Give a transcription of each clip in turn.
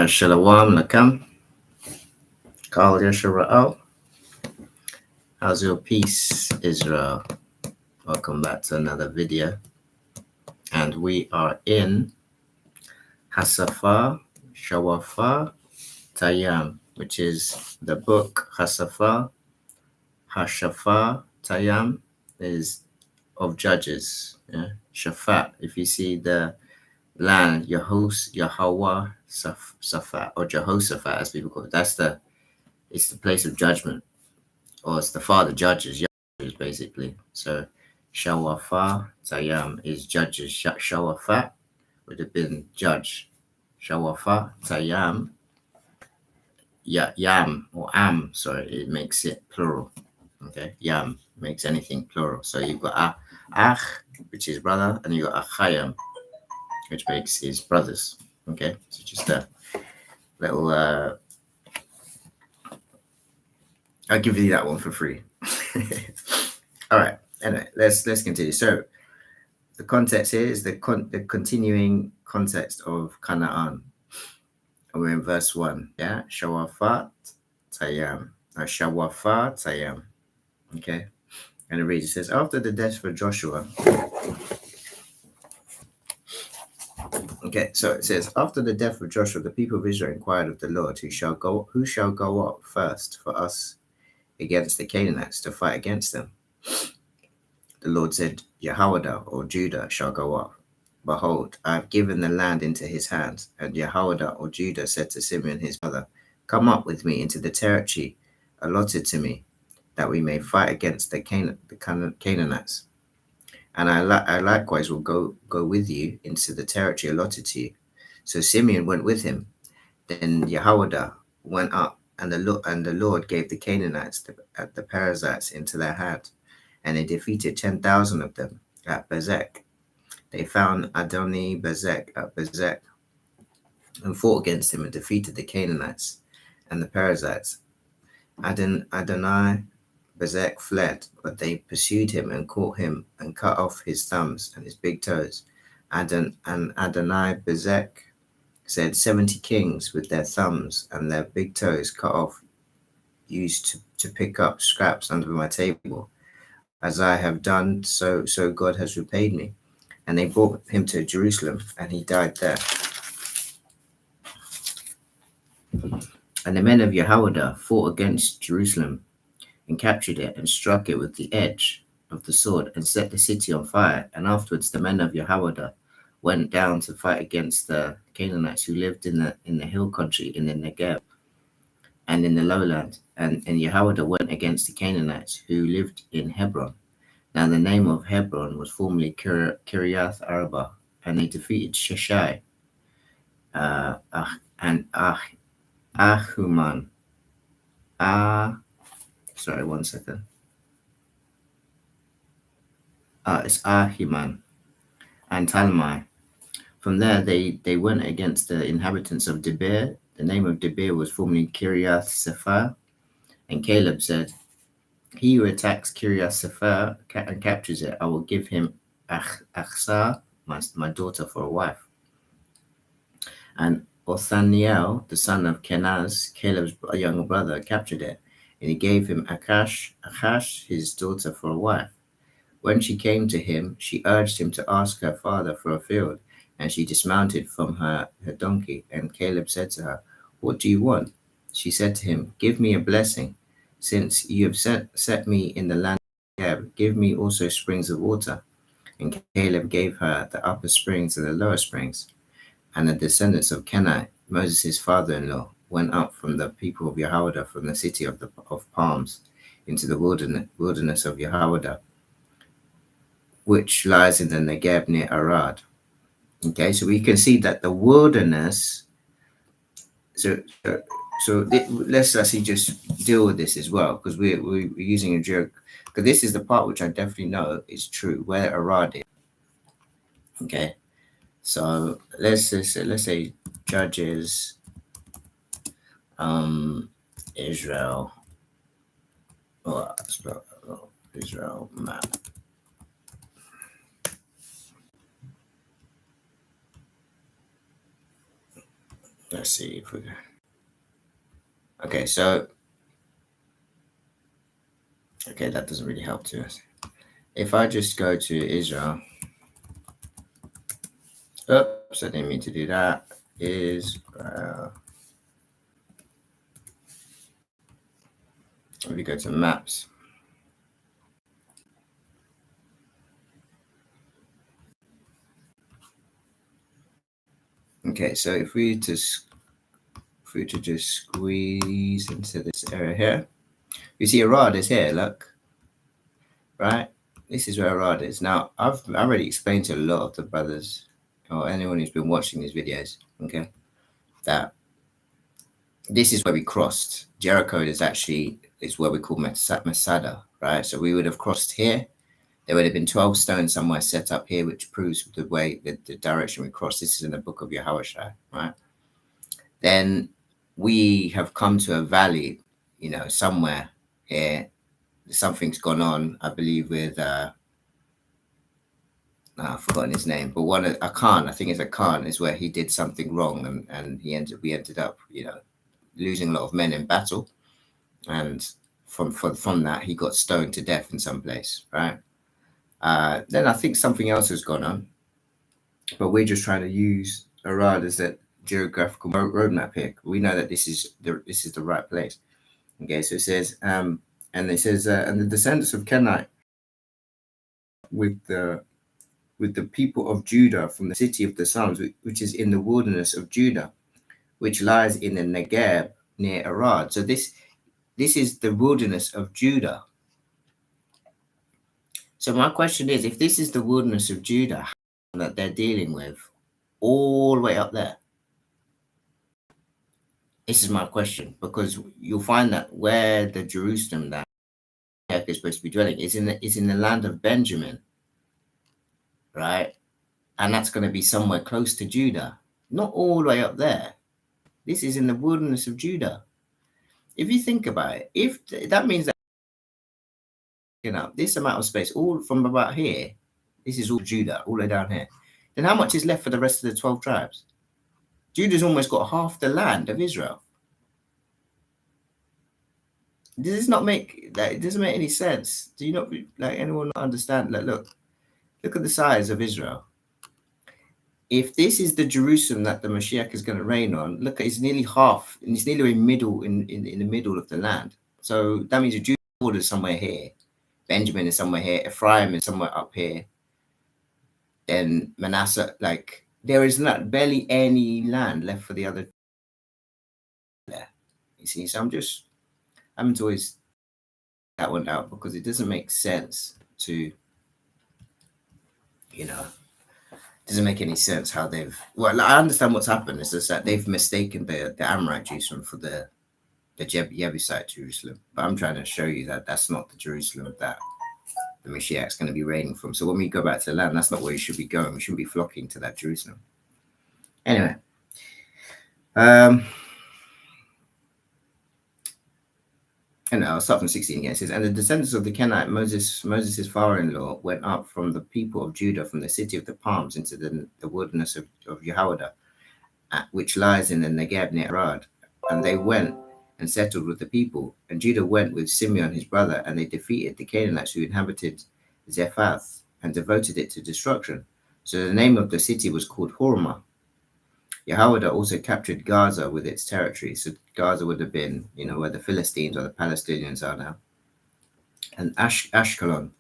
Shalom Lakam. Kal Yashara'al. How's your peace, Israel? Welcome back to another video. And we are in Hasafa Shawafa Tayam, which is the book Hasafa Hashafa Tayam is of Judges. Yeah? Shaphat, if you see the land, Yahweh Safat, or Jehoshaphat as people call it, it's the place of judgment, or it's the father judges basically. So Shawafa Tayam is judges. Shawafat would have been judge. Shawafa Tayam, Yam or Am, sorry, it makes it plural. Okay, Yam makes anything plural. So you've got Ach, which is brother, and you got Achayam, which makes his brothers. Okay, so just a little I'll give you that one for free. All right. Anyway, let's continue. So the context here is the continuing context of Canaan. And we're in verse 1. Yeah, Shawafat Tayam. Shawafat Tayam. Okay. And it reads, it says, after the death of Joshua. Okay, so it says, after the death of Joshua, the people of Israel inquired of the Lord, who shall go up first for us against the Canaanites to fight against them? The Lord said, Jehoiada or Judah shall go up. Behold, I have given the land into his hands. And Jehoiada or Judah said to Simeon his brother, come up with me into the territory allotted to me, that we may fight against the Canaanites. And I likewise will go with you into the territory allotted to you. So Simeon went with him. Then Jehoiada went up, and the Lord gave the Canaanites, the Perizzites, into their hand. And they defeated 10,000 of them at Bezek. They found Adoni Bezek at Bezek and fought against him and defeated the Canaanites and the Perizzites. Adonai Bezek fled, but they pursued him and caught him and cut off his thumbs and his big toes. And Adonai Bezek said, 70 kings with their thumbs and their big toes cut off used to pick up scraps under my table. As I have done, so God has repaid me. And they brought him to Jerusalem, and he died there. And the men of Jehoiada fought against Jerusalem, and captured it, and struck it with the edge of the sword, and set the city on fire. And afterwards the men of Jehoiada went down to fight against the Canaanites who lived in the hill country, in the Negev, and in the lowland. And Jehoiada went against the Canaanites who lived in Hebron. Now the name of Hebron was formerly Kiriath Arba, and they defeated Sheshai and Ahuman. Sorry, 1 second. It's Ahiman and Talmai. From there, they went against the inhabitants of Debir. The name of Debir was formerly Kiriath Sephar. And Caleb said, he who attacks Kiriath Sephar and captures it, I will give him Achsah, my daughter, for a wife. And Othniel, the son of Kenaz, Caleb's younger brother, captured it, and he gave him Akash, his daughter, for a wife. When she came to him, she urged him to ask her father for a field, and she dismounted from her donkey. And Caleb said to her, what do you want? She said to him, give me a blessing. Since you have set me in the land of Negev, give me also springs of water. And Caleb gave her the upper springs and the lower springs. And the descendants of Kenai, Moses' father-in-law, went up from the people of Jehoiada, from the city of palms, into the wilderness of Jehoiada, which lies in the Negev near Arad. Okay, so we can see that the wilderness. So let's actually just deal with this as well, because we're using a joke. Because this is the part which I definitely know is true, where Arad is. Okay, so let's say Judges, Israel, Israel map. let's see if we can. Okay, so okay, that doesn't really help to us. If I just go to Israel, oops, I didn't mean to do that. Israel. If we go to maps, okay, so if we just squeeze into this area here, you see Arad is here. Look, right? This is where Arad is. Now, I've already explained to a lot of the brothers or anyone who's been watching these videos, okay, that this is where we crossed. Jericho is where we call Masada, right? So we would have crossed here. There would have been 12 stones somewhere set up here, which proves the way, the direction we crossed. This is in the book of Yahushua, right? Then we have come to a valley, somewhere here. Something's gone on, I believe, with I've forgotten his name, but a Khan, I think it's a Khan, is where he did something wrong, and we ended up, losing a lot of men in battle, and from that he got stoned to death in some place, right? Then I think something else has gone on, but we're just trying to use Arad as that geographical roadmap here. We know that this is the right place. Okay, so it says, and the descendants of Kenite with the people of Judah from the city of the Psalms, which is in the wilderness of Judah, which lies in the Negev near Arad. So this is the wilderness of Judah. So my question is, if this is the wilderness of Judah that they're dealing with, all the way up there, this is my question, because you'll find that where the Jerusalem that is supposed to be dwelling is in the land of Benjamin, right? And that's going to be somewhere close to Judah, not all the way up there. This is in the wilderness of Judah. If you think about it, if that means that this amount of space, all from about here, this is all Judah, all the way down here, then how much is left for the rest of the 12 tribes? Judah's almost got half the land of Israel. Does this not make that? It doesn't make any sense. Do you not anyone not understand? Look at the size of Israel. If this is the Jerusalem that the Mashiach is going to reign on, look, it's nearly half, and it's nearly in the middle of the land. So that means Judah is somewhere here, Benjamin is somewhere here, Ephraim is somewhere up here. Then Manasseh, there is not barely any land left for the other there. You see, so I'm to always that one out, because it doesn't make sense to, doesn't make any sense how I understand what's happened. It's just that they've mistaken the Amorite Jerusalem for the Jebusite Jerusalem. But I'm trying to show you that that's not the Jerusalem that the Mashiach is going to be reigning from. So when we go back to the land, that's not where we should be going. We shouldn't be flocking to that Jerusalem. Anyway, and I'll start from 16 again. It says, and the descendants of the Kenite, Moses' father-in-law, went up from the people of Judah, from the city of the palms, into the wilderness of Yehuda, which lies in the Negev near Arad. And they went and settled with the people. And Judah went with Simeon his brother, and they defeated the Canaanites who inhabited Zephath and devoted it to destruction. So the name of the city was called Hormah. Yehuda also captured Gaza with its territory. So Gaza would have been, where the Philistines or the Palestinians are now. And Ashkelon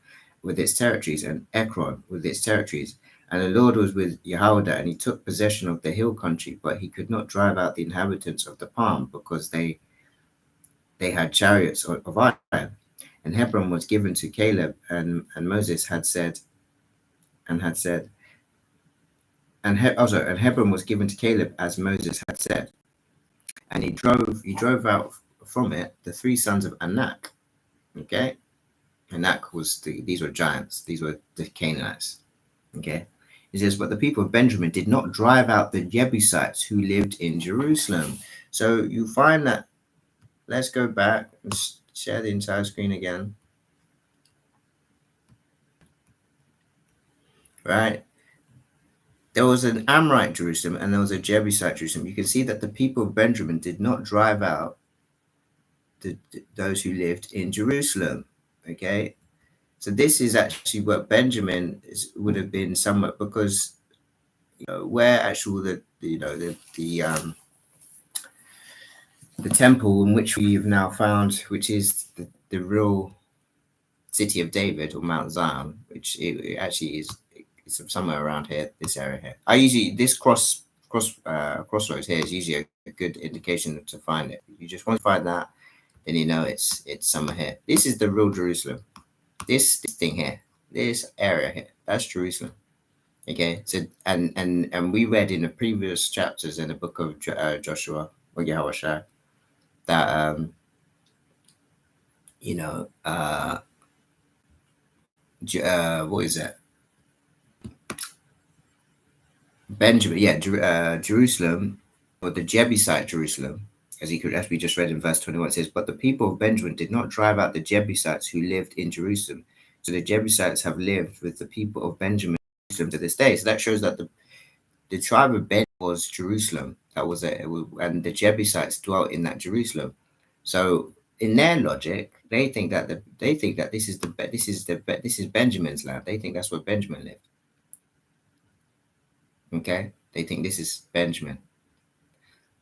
with its territories, and Ekron with its territories. And the Lord was with Yehuda, and he took possession of the hill country, but he could not drive out the inhabitants of the palm, because they had chariots of iron. And Hebron was given to Caleb, and Moses had said, and Hebron was given to Caleb as Moses had said. And he drove out from it the three sons of Anak. Okay? Anak these were giants. These were the Canaanites. Okay? It says, but the people of Benjamin did not drive out the Jebusites who lived in Jerusalem. So you find that, let's go back and share the entire screen again. Right? There was an Amorite Jerusalem and there was a Jebusite Jerusalem. You can see that the people of Benjamin did not drive out those who lived in Jerusalem. Okay, so this is actually what Benjamin would have been somewhat, because where actually the temple in which we've now found, which is the real city of David, or Mount Zion, which it actually is, it's somewhere around here, this area here. I usually, this crossroads here is usually a good indication to find it. You just want to find that, then you know it's somewhere here. This is the real Jerusalem. This thing here, this area here, that's Jerusalem. Okay, so and we read in the previous chapters in the book of Joshua or Yahushua that what is it? Benjamin, yeah, Jerusalem, or the Jebusite Jerusalem, as we just read in verse 21, it says, "But the people of Benjamin did not drive out the Jebusites who lived in Jerusalem. So the Jebusites have lived with the people of Benjamin to this day." So that shows that the tribe of Ben was Jerusalem. That was it, and the Jebusites dwelt in that Jerusalem. So in their logic, they think that this is Benjamin's land. They think that's where Benjamin lived. Okay, they think this is Benjamin,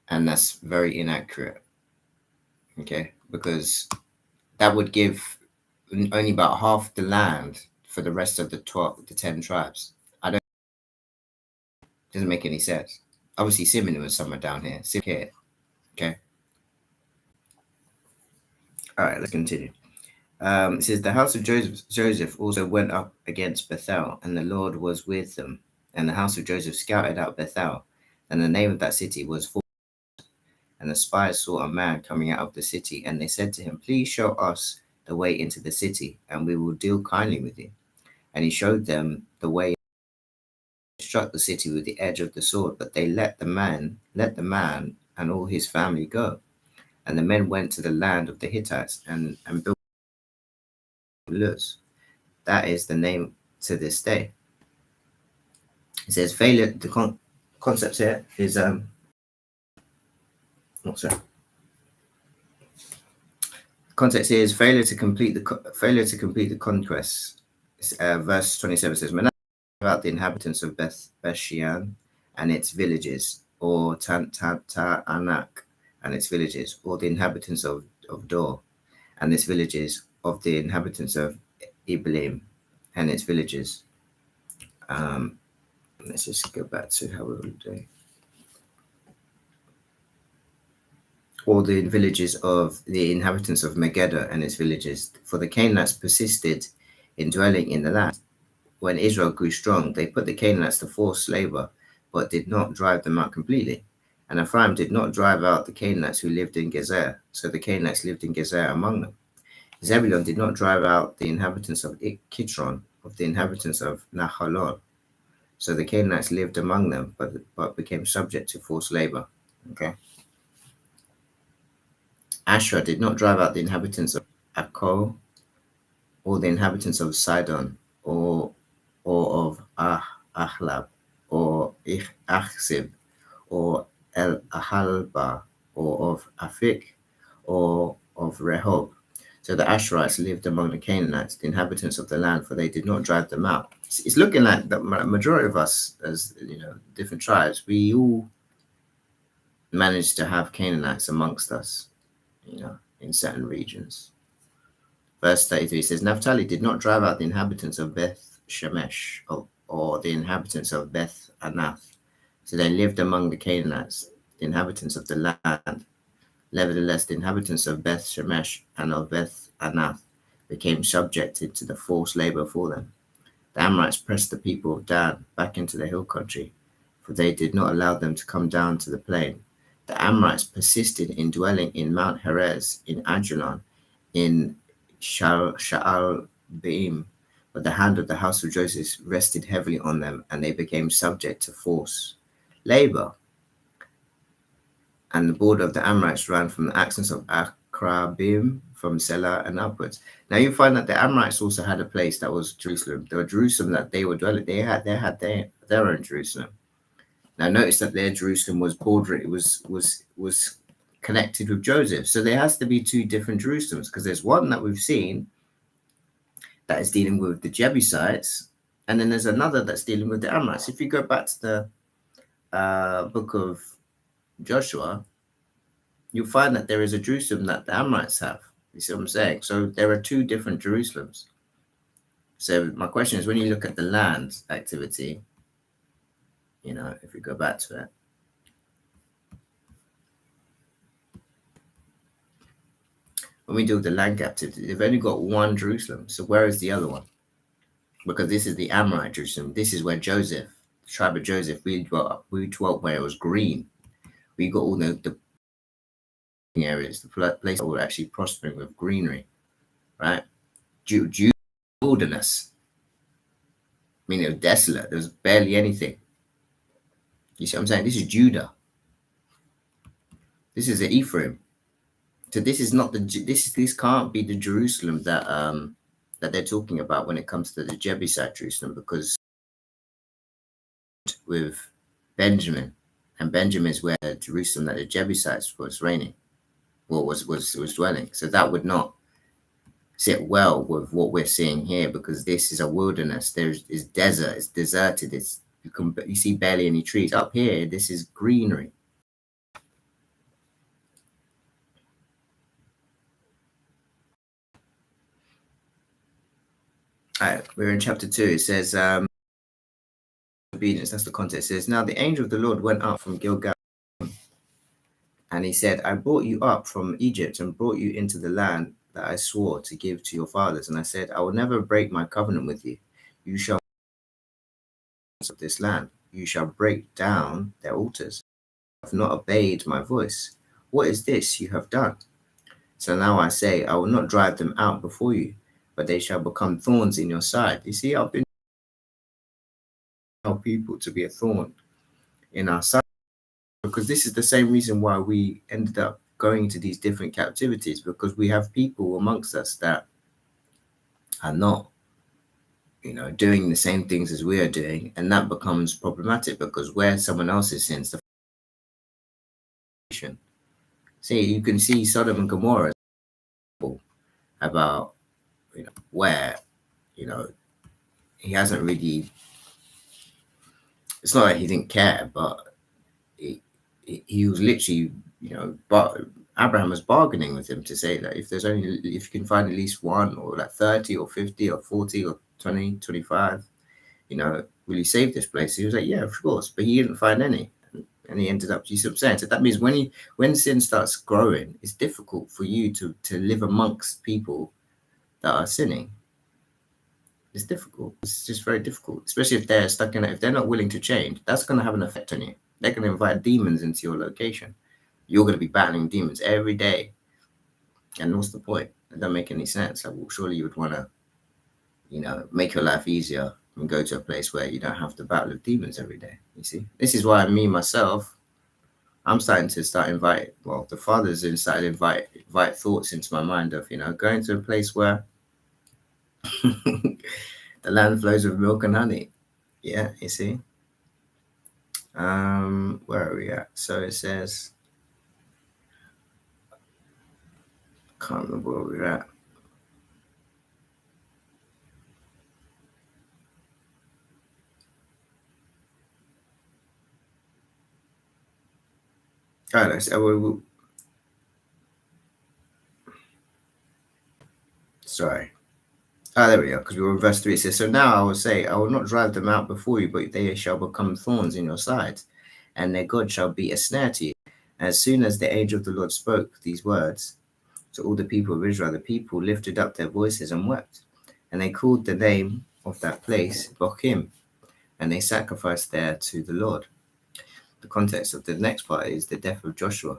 and that's very inaccurate. Okay, because that would give only about half the land for the rest of the 10 tribes. Doesn't make any sense. Obviously, Simeon was somewhere down here. Here. Okay. All right, let's continue. It says, "The house of Joseph also went up against Bethel, and the Lord was with them. And the house of Joseph scouted out Bethel, and the name of that city was Fortress. And the spies saw a man coming out of the city, and they said to him, 'Please show us the way into the city, and we will deal kindly with you.' And he showed them the way, struck the city with the edge of the sword, but they let the man and all his family go. And the men went to the land of the Hittites and built Luz. That is the name to this day." It says failure. The concept here is context here is failure to complete the conquest. Verse 27 says, "About the inhabitants of Beth-Shean and its villages, or Anak and its villages, or the inhabitants of Dor and its villages, of the inhabitants of Iblim and its villages." Let's just go back to how we were doing. "Or the villages of the inhabitants of Megiddo and its villages, for the Canaanites persisted in dwelling in the land. When Israel grew strong, they put the Canaanites to forced labor, but did not drive them out completely. And Ephraim did not drive out the Canaanites who lived in Gezer, so the Canaanites lived in Gezer among them. Zebulun did not drive out the inhabitants of Kitron, of the inhabitants of Nahalol, so the Canaanites lived among them, but became subject to forced labor." Okay. "Asherah did not drive out the inhabitants of Akko, or the inhabitants of Sidon, or of Ahlab, or Achzib, or El Ahalba, or of Afik, or of Rehob. So the Asherites lived among the Canaanites, the inhabitants of the land, for they did not drive them out." It's looking like the majority of us, as different tribes, we all managed to have Canaanites amongst us, in certain regions. Verse 33 says, "Naphtali did not drive out the inhabitants of Beth Shemesh, or the inhabitants of Beth Anath. So they lived among the Canaanites, the inhabitants of the land. Nevertheless, the inhabitants of Beth Shemesh and of Beth Anath became subjected to the forced labor for them. The Amorites pressed the people of Dan back into the hill country, for they did not allow them to come down to the plain. The Amorites persisted in dwelling in Mount Heres, in Ajalon, in Sha'al-Beim, but the hand of the house of Joseph rested heavily on them, and they became subject to forced labor. And the border of the Amorites ran from the axis of Akrabim, from Selah and upwards." Now you find that the Amorites also had a place that was Jerusalem. There was Jerusalem that they were dwelling. They had their own Jerusalem. Now notice that their Jerusalem was border, it was connected with Joseph. So there has to be two different Jerusalems, because there's one that we've seen that is dealing with the Jebusites, and then there's another that's dealing with the Amorites. If you go back to the book of Joshua, you'll find that there is a Jerusalem that the Amorites have. You see what I'm saying? So there are two different Jerusalems. So my question is, when you look at the land activity, if we go back to it, when we do the land captivity, they've only got one Jerusalem. So where is the other one? Because this is the Amorite Jerusalem. This is where Joseph, the tribe of Joseph, we dwelt where it was green. We got all the areas, the places that were actually prospering with greenery, right? Judah wilderness. I mean, it was desolate. There was barely anything. You see what I'm saying? This is Judah. This is the Ephraim. So this is not this can't be the Jerusalem that they're talking about when it comes to the Jebusite Jerusalem, because with Benjamin, and Benjamin is where Jerusalem that the Jebusites was reigning, or was dwelling. So that would not sit well with what we're seeing here, because this is a wilderness. There's desert. It's deserted. You see barely any trees. Up here, this is greenery. All right, we're in chapter 2. It says, obedience, that's the context. It says, now the angel of the Lord went up from Gilgal, and he said, I brought you up from Egypt and brought you into the land that I swore to give to your fathers. And I said, I will never break my covenant with you. You shall of this land. You shall break down their altars. You have not obeyed my voice. What is this you have done? So now I say, I will not drive them out before you, but they shall become thorns in your side. You see, I've been telling people to be a thorn in our side, because this is the same reason why we ended up going to these different captivities, because we have people amongst us that are not, doing the same things as we are doing, and that becomes problematic, because where someone else's sins, the see, you can see Sodom and Gomorrah about where he hasn't really, it's not like he didn't care, but he was literally, but Abraham was bargaining with him to say that if you can find at least one, or like 30 or 50 or 40 or 20, 25, will you save this place? He was like, yeah, of course, but he didn't find any. And he ended up, you see what I'm saying? So that means when sin starts growing, it's difficult for you to live amongst people that are sinning. It's difficult. It's just very difficult, especially if they're stuck in it. If they're not willing to change, that's going to have an effect on you. They're going to invite demons into your location. You're going to be battling demons every day. And what's the point? It doesn't make any sense. Like, well, surely you would want to, make your life easier and go to a place where you don't have to battle with demons every day. You see, this is why myself, I'm starting to invite. Well, the fathers started to invite thoughts into my mind of, going to a place where the land flows with milk and honey. Yeah, you see. Where are we at? So it says, can't remember where we're at. All right, sorry. There we go, because we were in verse 3. It says, so now I will say, I will not drive them out before you, but they shall become thorns in your sides, and their God shall be a snare to you. As soon as the angel of the Lord spoke these words to all the people of Israel, the people lifted up their voices and wept. And they called the name of that place Bochim, and they sacrificed there to the Lord. The context of the next part is the death of Joshua.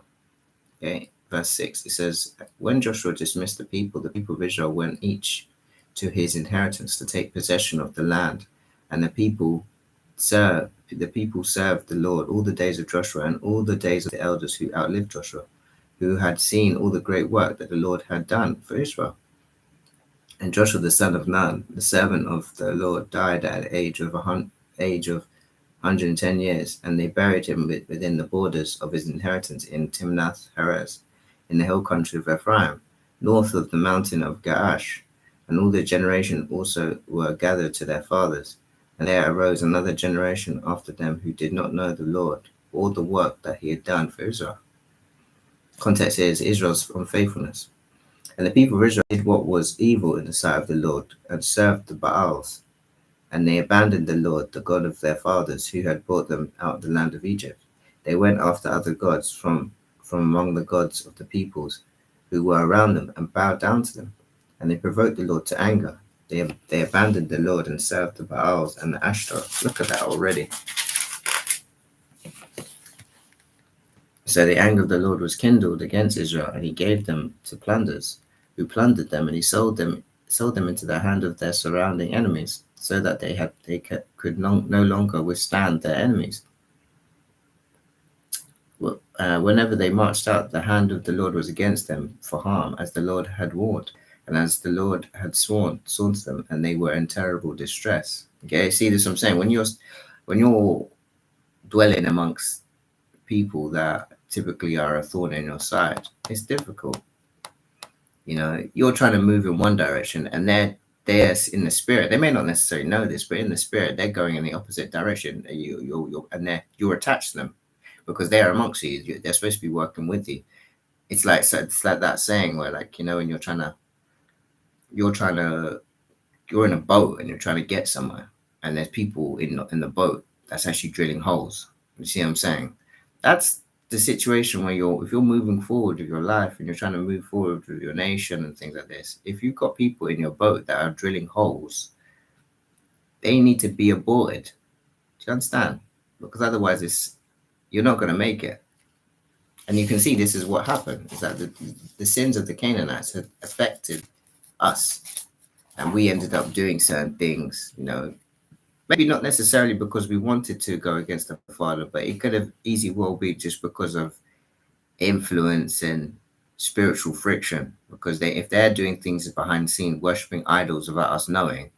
Okay, verse 6, it says, when Joshua dismissed the people of Israel went each to his inheritance to take possession of the land, and the people served the Lord all the days of Joshua and all the days of the elders who outlived Joshua, who had seen all the great work that the Lord had done for Israel. And Joshua the son of Nun, the servant of the Lord, died at the age of 110 years, and they buried him within the borders of his inheritance in Timnath Heres, in the hill country of Ephraim, north of the mountain of Gaash. And all the generation also were gathered to their fathers. And there arose another generation after them who did not know the Lord, all the work that he had done for Israel. Context here is Israel's unfaithfulness. And the people of Israel did what was evil in the sight of the Lord, and served the Baals. And they abandoned the Lord, the God of their fathers, who had brought them out of the land of Egypt. They went after other gods from among the gods of the peoples who were around them, and bowed down to them. And they provoked the Lord to anger. They abandoned the Lord and served the Baals and the Ashtaroth. Look at that already. So the anger of the Lord was kindled against Israel, and he gave them to plunderers, who plundered them, and he sold them into the hand of their surrounding enemies, so that they could no longer withstand their enemies. Whenever they marched out, the hand of the Lord was against them for harm, as the Lord had warned, and as the Lord had sworn to them, and they were in terrible distress. Okay, see this? I'm saying when you're dwelling amongst people that typically are a thorn in your side, it's difficult. You're trying to move in one direction, and they're in the spirit. They may not necessarily know this, but in the spirit, they're going in the opposite direction. You're attached to them because they're amongst you. They're supposed to be working with you. It's like that saying where, like, when you're in a boat and you're trying to get somewhere, and there's people in the boat that's actually drilling holes. You see what I'm saying? That's the situation where if you're moving forward with your life and you're trying to move forward with your nation and things like this. If you've got people in your boat that are drilling holes, they need to be aborted. Do you understand? Because otherwise, you're not going to make it. And you can see this is what happened: is that the sins of the Canaanites had affected us, and we ended up doing certain things. Maybe not necessarily because we wanted to go against the Father, but it could have easily well be just because of influence and spiritual friction. Because if they're doing things behind the scenes, worshiping idols without us knowing,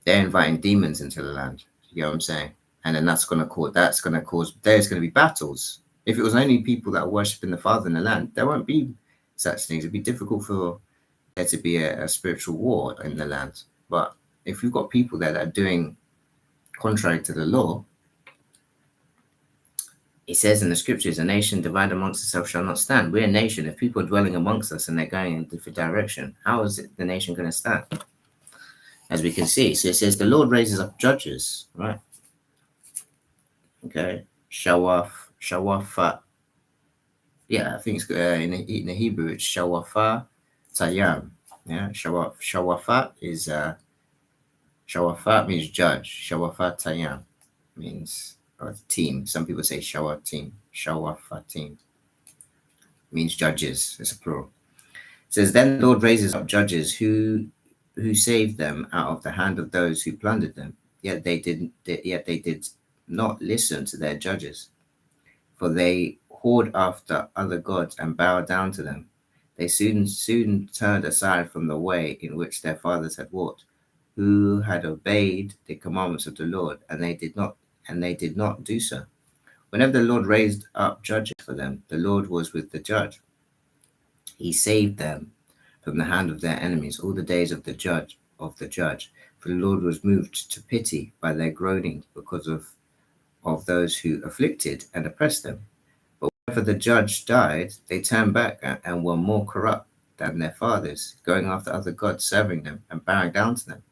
they're inviting demons into the land. You know what I'm saying? And then there's going to be battles. If it was only people that are worshiping the Father in the land, there won't be such things. It'd be difficult for there to be a spiritual war in the land. But if you've got people there that are doing contrary to the law, it says in the scriptures, a nation divided amongst itself shall not stand. We're a nation. If people are dwelling amongst us and they're going in a different direction, how is the nation going to stand? As we can see, so it says the Lord raises up judges, right? Okay, Shawafat. Yeah, I think it's in the Hebrew it's Shawafat Tayam. Yeah, Shawafat is Shawafat means judge. Shawafat Tayam means team. Some people say Shawat team. Shawafat team means judges. It's a plural. It says then the Lord raises up judges who saved them out of the hand of those who plundered them. Yet they did not listen to their judges, for they whored after other gods and bowed down to them. They soon turned aside from the way in which their fathers had walked, who had obeyed the commandments of the Lord, and they did not do so. Whenever the Lord raised up judges for them, the Lord was with the judge. He saved them from the hand of their enemies all the days of the judge. For the Lord was moved to pity by their groaning because of those who afflicted and oppressed them. But whenever the judge died, they turned back and were more corrupt than their fathers, going after other gods, serving them and bowing down to them.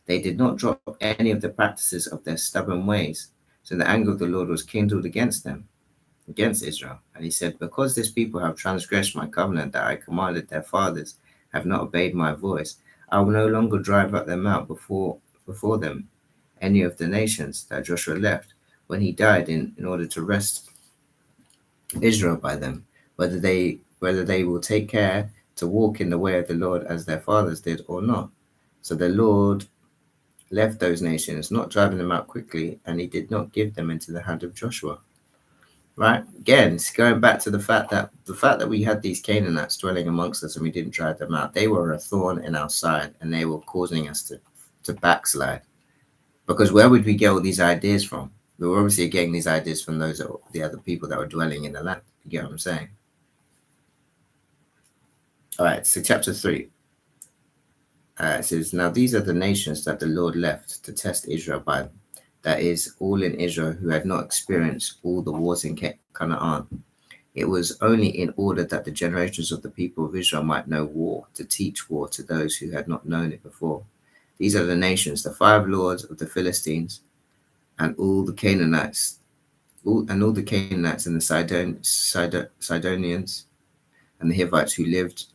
They did not drop any of the practices of their stubborn ways. So the anger of the Lord was kindled against them, against Israel. And he said, because this people have transgressed my covenant that I commanded their fathers, have not obeyed my voice, I will no longer drive up them out before them, any of the nations that Joshua left when he died in order to rest Israel by them, whether they will take care to walk in the way of the Lord as their fathers did or not. So the Lord left those nations, not driving them out quickly, and he did not give them into the hand of Joshua. Right? Again, it's going back to the fact that we had these Canaanites dwelling amongst us and we didn't drive them out. They were a thorn in our side, and they were causing us to backslide. Because where would we get all these ideas from? We were obviously getting these ideas from the other people that were dwelling in the land. You get what I'm saying? All right, so chapter 3. It says, now these are the nations that the Lord left to test Israel by, that is, all in Israel who had not experienced all the wars in Canaan. It was only in order that the generations of the people of Israel might know war, to teach war to those who had not known it before. These are the nations, the 5 lords of the Philistines, and all the Canaanites, all the Canaanites and the Sidonians and the Hivites who lived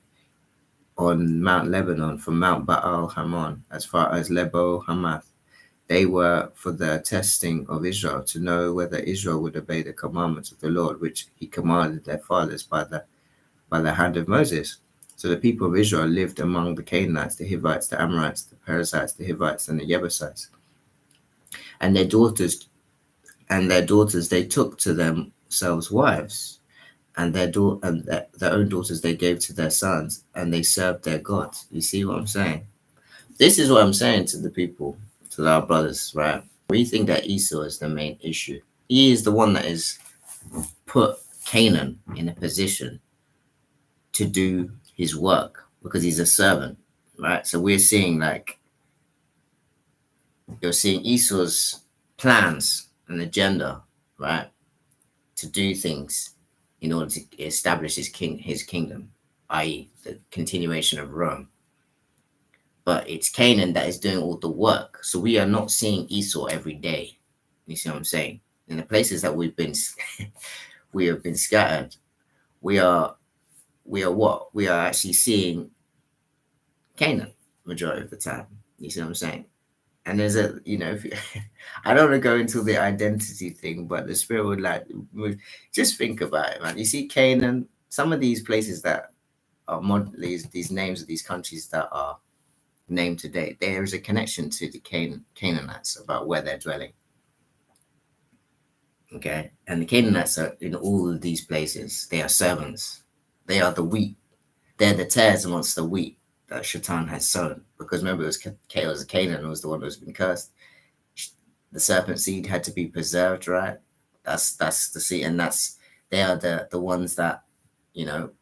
on Mount Lebanon, from Mount Baal Hamon as far as Lebo Hamath. They were for the testing of Israel, to know whether Israel would obey the commandments of the Lord, which he commanded their fathers by the hand of Moses. So the people of Israel lived among the Canaanites, the Hivites, the Amorites, the Perizzites, the Hivites, and the Jebusites. And their daughters they took to themselves wives, and their own daughters they gave to their sons, and they served their gods. You see what I'm saying? This is what I'm saying to the people, to our brothers, right? We think that Esau is the main issue. He is the one that has put Canaan in a position to do his work because he's a servant, right? So we're seeing you're seeing Esau's plans and agenda, right, to do things in order to establish his kingdom, i.e., the continuation of Rome. But it's Canaan that is doing all the work. So we are not seeing Esau every day. You see what I'm saying? In the places that we have been scattered, we are what? We are actually seeing Canaan majority of the time. You see what I'm saying? And there's if you, I don't want to go into the identity thing, but the spirit would just think about it, man. You see Canaan, some of these places that are these names of these countries that are named today, there is a connection to the Canaanites about where they're dwelling. Okay, and the Canaanites are in all of these places. They are servants. They are the wheat. They're the tares amongst the wheat that Shaitan has sown. Because remember, it was Canaan was the one who's been cursed. The serpent seed had to be preserved, right? That's the seed, and they are the ones that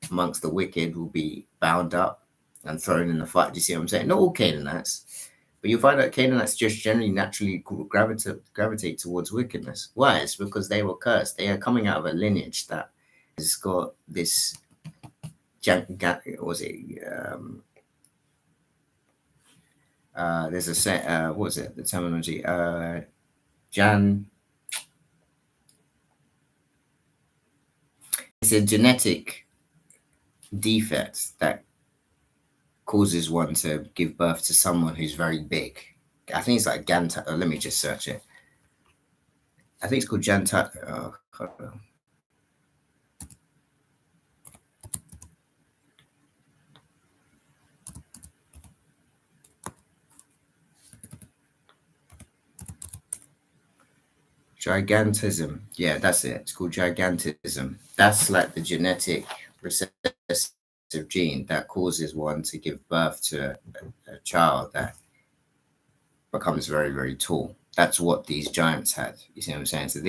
amongst the wicked will be bound up and thrown in the fire. Do you see what I'm saying? Not all Canaanites, but you'll find that Canaanites just generally naturally gravitate towards wickedness. Why? It's because they were cursed. They are coming out of a lineage that has got this. Was it? There's a set. What was it? The terminology. It's a genetic defect that causes one to give birth to someone who's very big. I think it's like Ganta. Let me just search it. I think it's called Janta. Gigantism. Yeah, that's it. It's called gigantism. That's like the genetic recessive gene that causes one to give birth to a child that becomes very, very tall. That's what these giants had. You see what I'm saying? So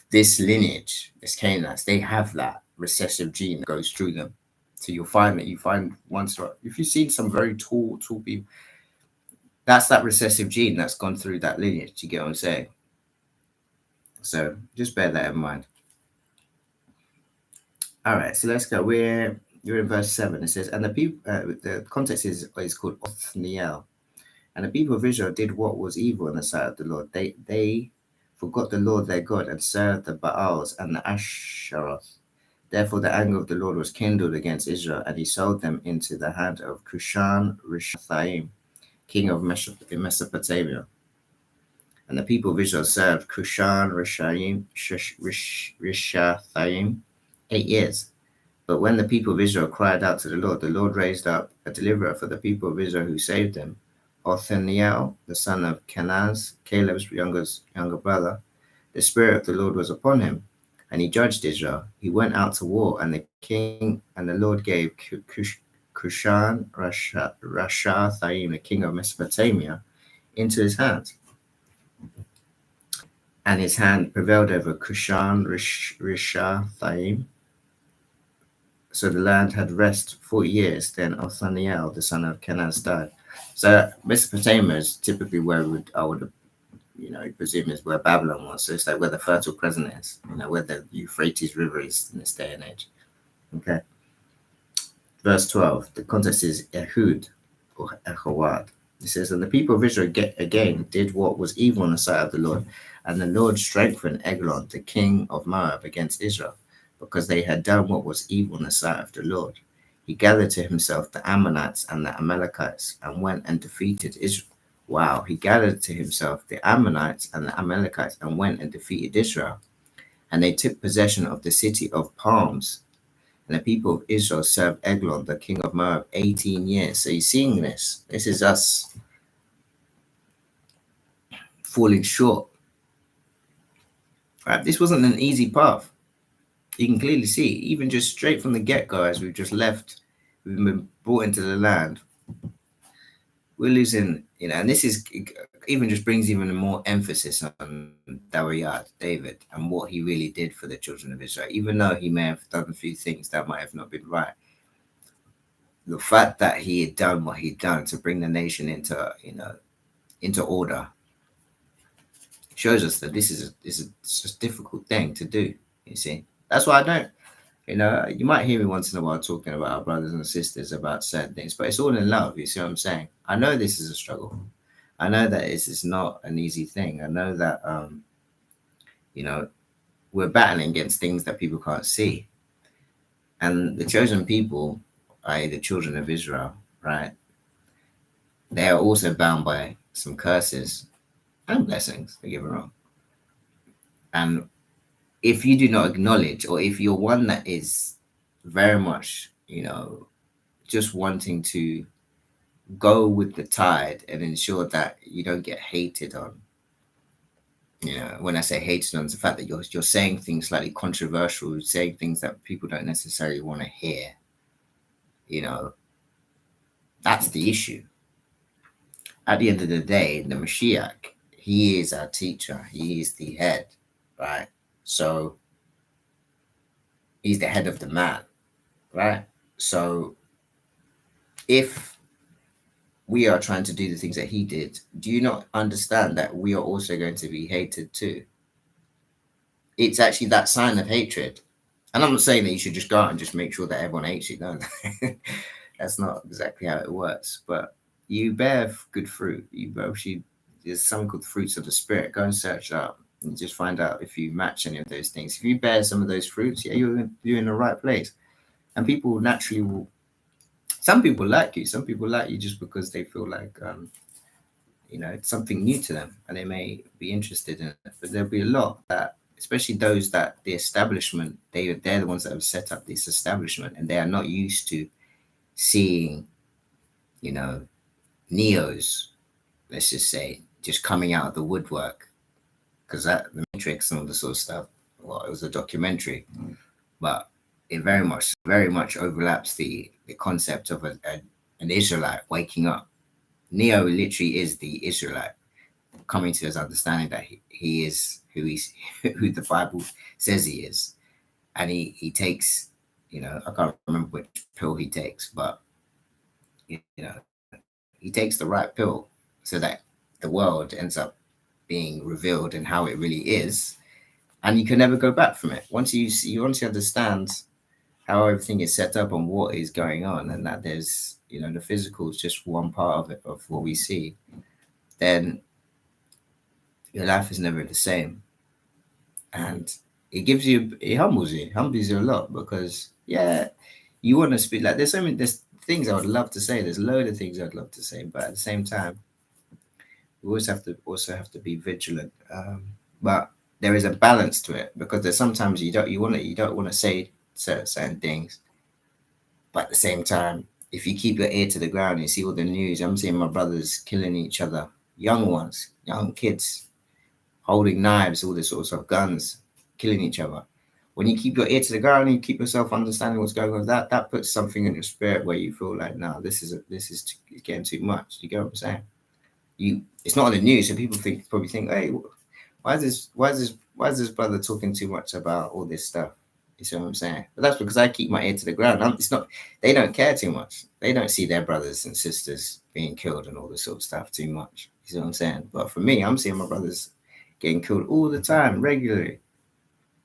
this lineage, this Canaanites, they have that recessive gene that goes through them. So you'll find that if you've seen some very tall people, that's that recessive gene that's gone through that lineage. You get what I'm saying? So just bear that in mind. All right, so let's go. You're in verse 7. It says, and the people, the context is called Othniel. And the people of Israel did what was evil in the sight of the Lord. They forgot the Lord their God and served the Baals and the Asheroth. Therefore the anger of the Lord was kindled against Israel, and he sold them into the hand of Cushan-Rishathaim, king of Mesopotamia. And the people of Israel served Cushan-Rishathaim 8 years. But when the people of Israel cried out to the Lord raised up a deliverer for the people of Israel who saved them, Othniel, the son of Kenaz, Caleb's younger brother. The Spirit of the Lord was upon him, and he judged Israel. He went out to war, and the Lord gave Cushan-Rishathaim, the king of Mesopotamia, into his hands. and his hand prevailed over Cushan Rishathaim. So the land had rest 40 years. Then Othniel, the son of Kenaz, died. So Mesopotamia is typically where I would presume is where Babylon was. So it's like where the Fertile Crescent is, where the Euphrates River is in this day and age. Okay. Verse 12, the context is Ehud or Echawad. It says, and the people of Israel again did what was evil in the sight of the Lord. And the Lord strengthened Eglon, the king of Moab, against Israel, because they had done what was evil in the sight of the Lord. He gathered to himself the Ammonites and the Amalekites and went and defeated Israel. Wow, he gathered to himself the Ammonites and the Amalekites and went and defeated Israel. And they took possession of the city of palms. And the people of Israel served Eglon, the king of Moab, 18 years. So you're seeing this. This is us falling short. Right? This wasn't an easy path. You can clearly see, even just straight from the get-go, as we've just left, we've been brought into the land. We're losing, and this is even just brings even more emphasis on David, and what he really did for the children of Israel. Even though he may have done a few things that might have not been right, the fact that he had done what he'd done to bring the nation into order shows us that this is a difficult thing to do. You see, that's why I don't. You might hear me once in a while talking about our brothers and sisters about certain things, but it's all in love. You see what I'm saying? I know this is a struggle. I know that it's not an easy thing. I know that, we're battling against things that people can't see. And the chosen people, i.e. the children of Israel, right? They are also bound by some curses and blessings, don't get me wrong. And if you do not acknowledge, or if you're one that is very much, just wanting to go with the tide and ensure that you don't get hated on, when I say hated on, it's the fact that you're saying things slightly controversial, saying things that people don't necessarily want to hear, that's the issue. At the end of the day, the Mashiach, he is our teacher, he is the head, right? So he's the head of the man, right? So if we are trying to do the things that he did, do you not understand that we are also going to be hated too? It's actually that sign of hatred. And I'm not saying that you should just go out and just make sure that everyone hates you. No, that's not exactly how it works. But you bear good fruit. There's something called fruits of the spirit. Go and search it up and just find out if you match any of those things. If you bear some of those fruits, yeah, you're in the right place. And people naturally will. Some people like you. Some people like you just because they feel like, it's something new to them, and they may be interested in it. But there'll be a lot that, especially those that the establishment, they're the ones that have set up this establishment, and they are not used to seeing, neos, let's just say, just coming out of the woodwork, because that the Matrix and all this sort of stuff. Well, it was a documentary, but it very much overlaps the concept of an Israelite waking up. Neo literally is the Israelite coming to his understanding that he is who the Bible says he is, and he takes, I can't remember which pill he takes, but he takes the right pill so that the world ends up being revealed and how it really is, and you can never go back from it. Once you understand how everything is set up and what is going on, and that there's, the physical is just one part of it, of what we see, then your life is never the same. And it humbles you a lot, because you want to speak, like there's things I would love to say, there's a load of things I'd love to say, but at the same time, we always have to be vigilant. But there is a balance to it, because there's sometimes you don't want to say certain things, but at the same time, if you keep your ear to the ground and you see all the news, I'm seeing my brothers killing each other, young kids holding knives, all this sort of guns, killing each other. When you keep your ear to the ground and you keep yourself understanding what's going on, that puts something in your spirit where you feel like, no, this is getting too much. You get what I'm saying? It's not on the news, so people probably think, hey, why is this brother talking too much about all this stuff? You see what I'm saying? But that's because I keep my ear to the ground. It's not, they don't care too much. They don't see their brothers and sisters being killed and all this sort of stuff too much. You see what I'm saying? But for me, I'm seeing my brothers getting killed all the time, regularly.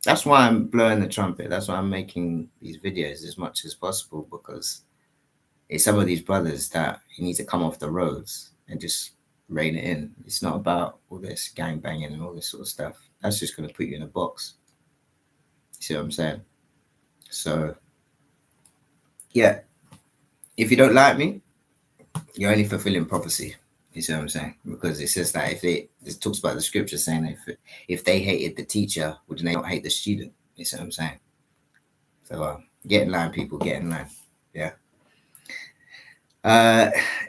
That's why I'm blowing the trumpet. That's why I'm making these videos as much as possible, because it's some of these brothers that you need to come off the roads and just rein it in. It's not about all this gang banging and all this sort of stuff. That's just going to put you in a box. You see what I'm saying? So, yeah, if you don't like me, you're only fulfilling prophecy. You see what I'm saying? Because it says that it talks about the scripture saying if they hated the teacher, would they not hate the student? You see what I'm saying? So get in line, people. Get in line. Yeah.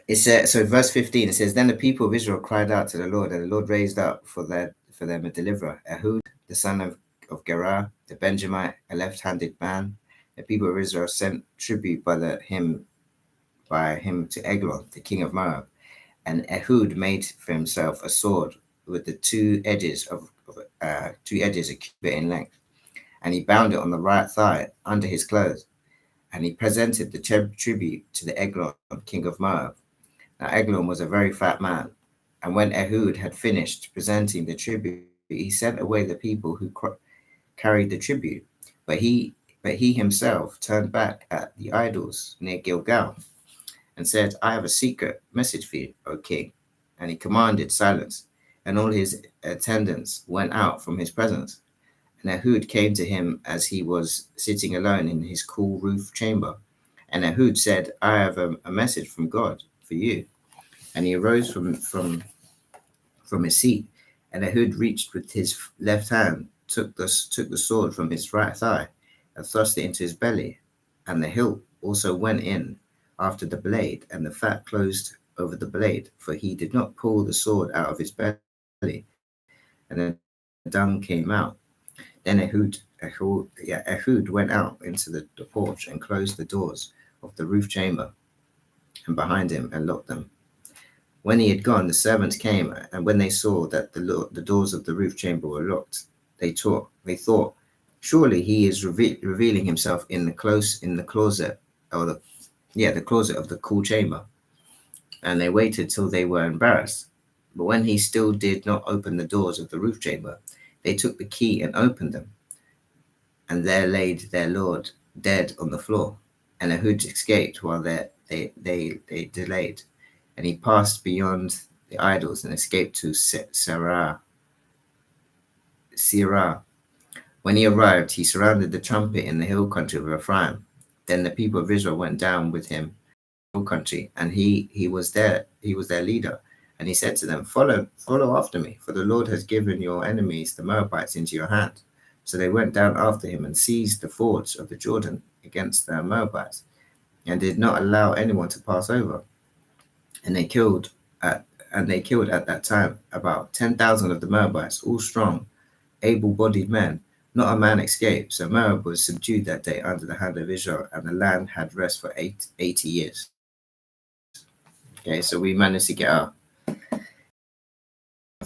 It says, so verse 15, it says, then the people of Israel cried out to the Lord, and the Lord raised up for them a deliverer, Ehud, the son of Gerah, the Benjamite, a left-handed man. The people of Israel sent tribute by him to Eglon, the king of Moab. And Ehud made for himself a sword with the two edges a cubit in length, and he bound it on the right thigh under his clothes. And he presented the tribute to the Eglon, king of Moab. Now Eglon was a very fat man, and when Ehud had finished presenting the tribute, he sent away the people who carried the tribute, but he himself turned back at the idols near Gilgal, and said, I have a secret message for you, O king. And he commanded silence, and all his attendants went out from his presence. And Ehud came to him as he was sitting alone in his cool roof chamber. And Ehud said, I have a message from God for you. And he arose from his seat, and Ehud reached with his left hand, took the sword from his right thigh, and thrust it into his belly. And the hilt also went in after the blade, and the fat closed over the blade, for he did not pull the sword out of his belly. And the dung came out. Then Ehud went out into the porch and closed the doors of the roof chamber and behind him and locked them. When he had gone, the servants came, and when they saw that the doors of the roof chamber were locked, they thought, surely he is revealing himself in the closet, or the closet of the cool chamber. And they waited till they were embarrassed. But when he still did not open the doors of the roof chamber, they took the key and opened them. And there laid their lord dead on the floor. And Ehud escaped while they delayed. And he passed beyond the idols and escaped to Sirah. When he arrived, he surrounded the trumpet in the hill country of Ephraim. Then the people of Israel went down with him to the hill country, and he was their leader. And he said to them, follow after me, for the Lord has given your enemies, the Moabites, into your hand. So they went down after him and seized the fords of the Jordan against the Moabites, and did not allow anyone to pass over. And they killed at that time about 10,000 of the Moabites, all strong, able-bodied men. Not a man escaped. So Moab was subdued that day under the hand of Israel, and the land had rest for 80 years. Okay, so we managed to get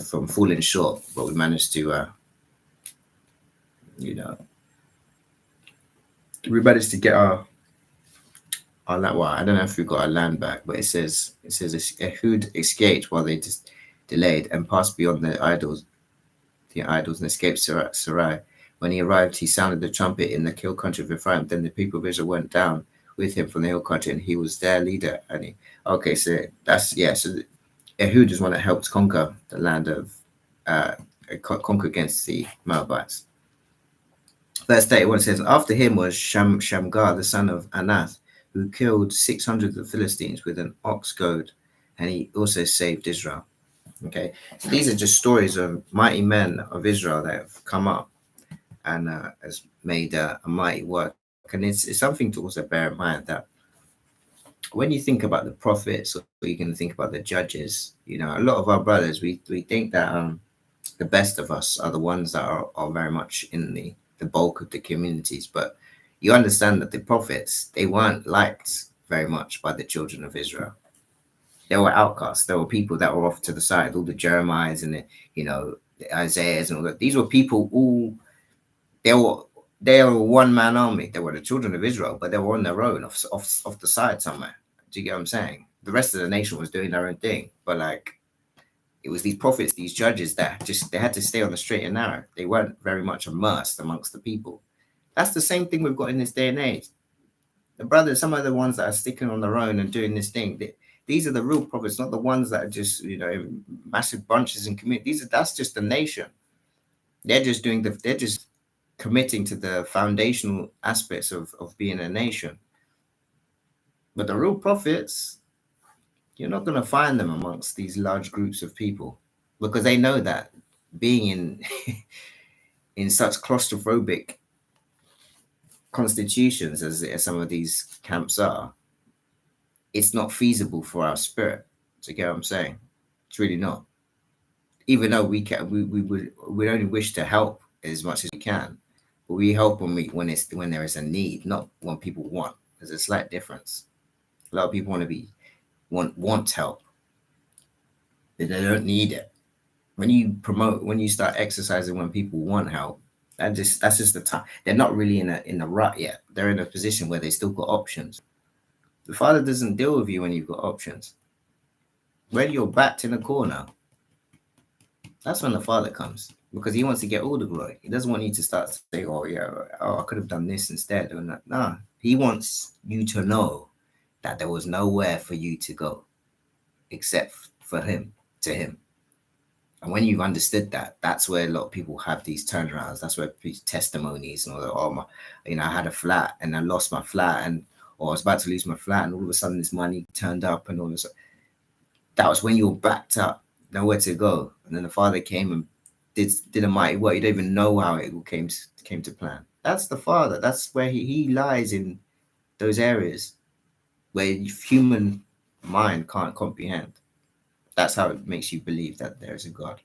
from falling short, but we managed to, we managed to get our land. Well, I don't know if we got our land back, but it says Ehud escaped while they just delayed and passed beyond the idols and escaped Sarai. When he arrived, he sounded the trumpet in the hill country of Ephraim. Then the people of Israel went down with him from the hill country, and he was their leader. So Ehud is one that helped conquer the land of conquer against the Moabites. Verse 31 says, after him was Shamgar, the son of Anath, who killed 600 of the Philistines with an ox goad, and he also saved Israel. Okay, so these are just stories of mighty men of Israel that have come up and has made a mighty work. And it's something to also bear in mind that when you think about the prophets, or you're going to think about the judges, a lot of our brothers, we think that the best of us are the ones that are very much in the bulk of the communities. But you understand that the prophets, they weren't liked very much by the children of Israel. They were outcasts. There were people that were off to the side, all the Jeremiahs and the Isaiahs and all that. These were people all they were they were a one man army. They were the children of Israel, but they were on their own, off the side somewhere. Do you get what I'm saying? The rest of the nation was doing their own thing, but like it was these prophets, these judges that just they had to stay on the straight and narrow. They weren't very much immersed amongst the people. That's the same thing we've got in this day and age. The brothers, some of the ones that are sticking on their own and doing this thing, these are the real prophets, not the ones that are just massive bunches and commit. That's just the nation. They're just committing to the foundational aspects of being a nation. But the real prophets, you're not going to find them amongst these large groups of people because they know that being in in such claustrophobic constitutions as some of these camps are, it's not feasible for our spirit. To get what I'm saying? It's really not. Even though we only wish to help as much as we can, but we help when there is a need, not when people want. There's a slight difference. A lot of people want help, but they don't need it. When you start exercising when people want help, that's just the time. They're not really in a rut yet. They're in a position where they still got options. The Father doesn't deal with you when you've got options. When you're backed in a corner, that's when the Father comes because He wants to get all the glory. He doesn't want you to start saying, "Oh yeah, oh I could have done this instead." Or not. No, He wants you to know that there was nowhere for you to go except for Him, to Him. And when you've understood that, that's where a lot of people have these turnarounds. That's where testimonies and all that. Oh, I had a flat and I lost my flat, or I was about to lose my flat, and all of a sudden this money turned up, and all this. That was when you were backed up, nowhere to go, and then the Father came and did a mighty work. You don't even know how it came to plan. That's the Father. That's where he lies in those areas where human mind can't comprehend. That's how it makes you believe that there is a God.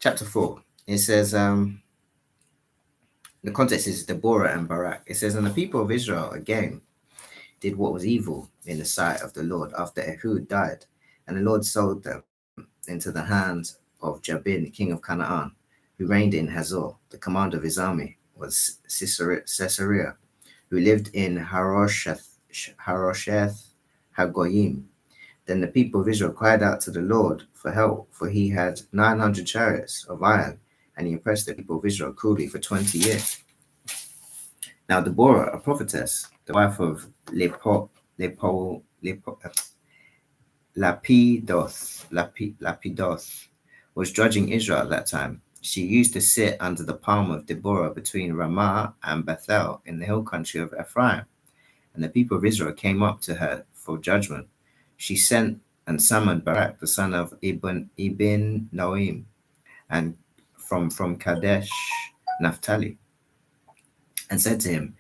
Chapter 4, it says, the context is Deborah and Barak. It says, and the people of Israel again did what was evil in the sight of the Lord after Ehud died. And the Lord sold them into the hands of Jabin, king of Canaan, who reigned in Hazor. The commander of his army was Sisera, who lived in Harosheth Hagoyim. Then the people of Israel cried out to the Lord for help, for he had 900 chariots of iron, and he oppressed the people of Israel cruelly for 20 years. Now Deborah, a prophetess, the wife of Lapidoth, was judging Israel at that time. She used to sit under the palm of Deborah between Ramah and Bethel in the hill country of Ephraim. And the people of Israel came up to her for judgment. She sent and summoned Barak, the son of Ibn Noim, and from Kadesh, Naphtali, and said to him,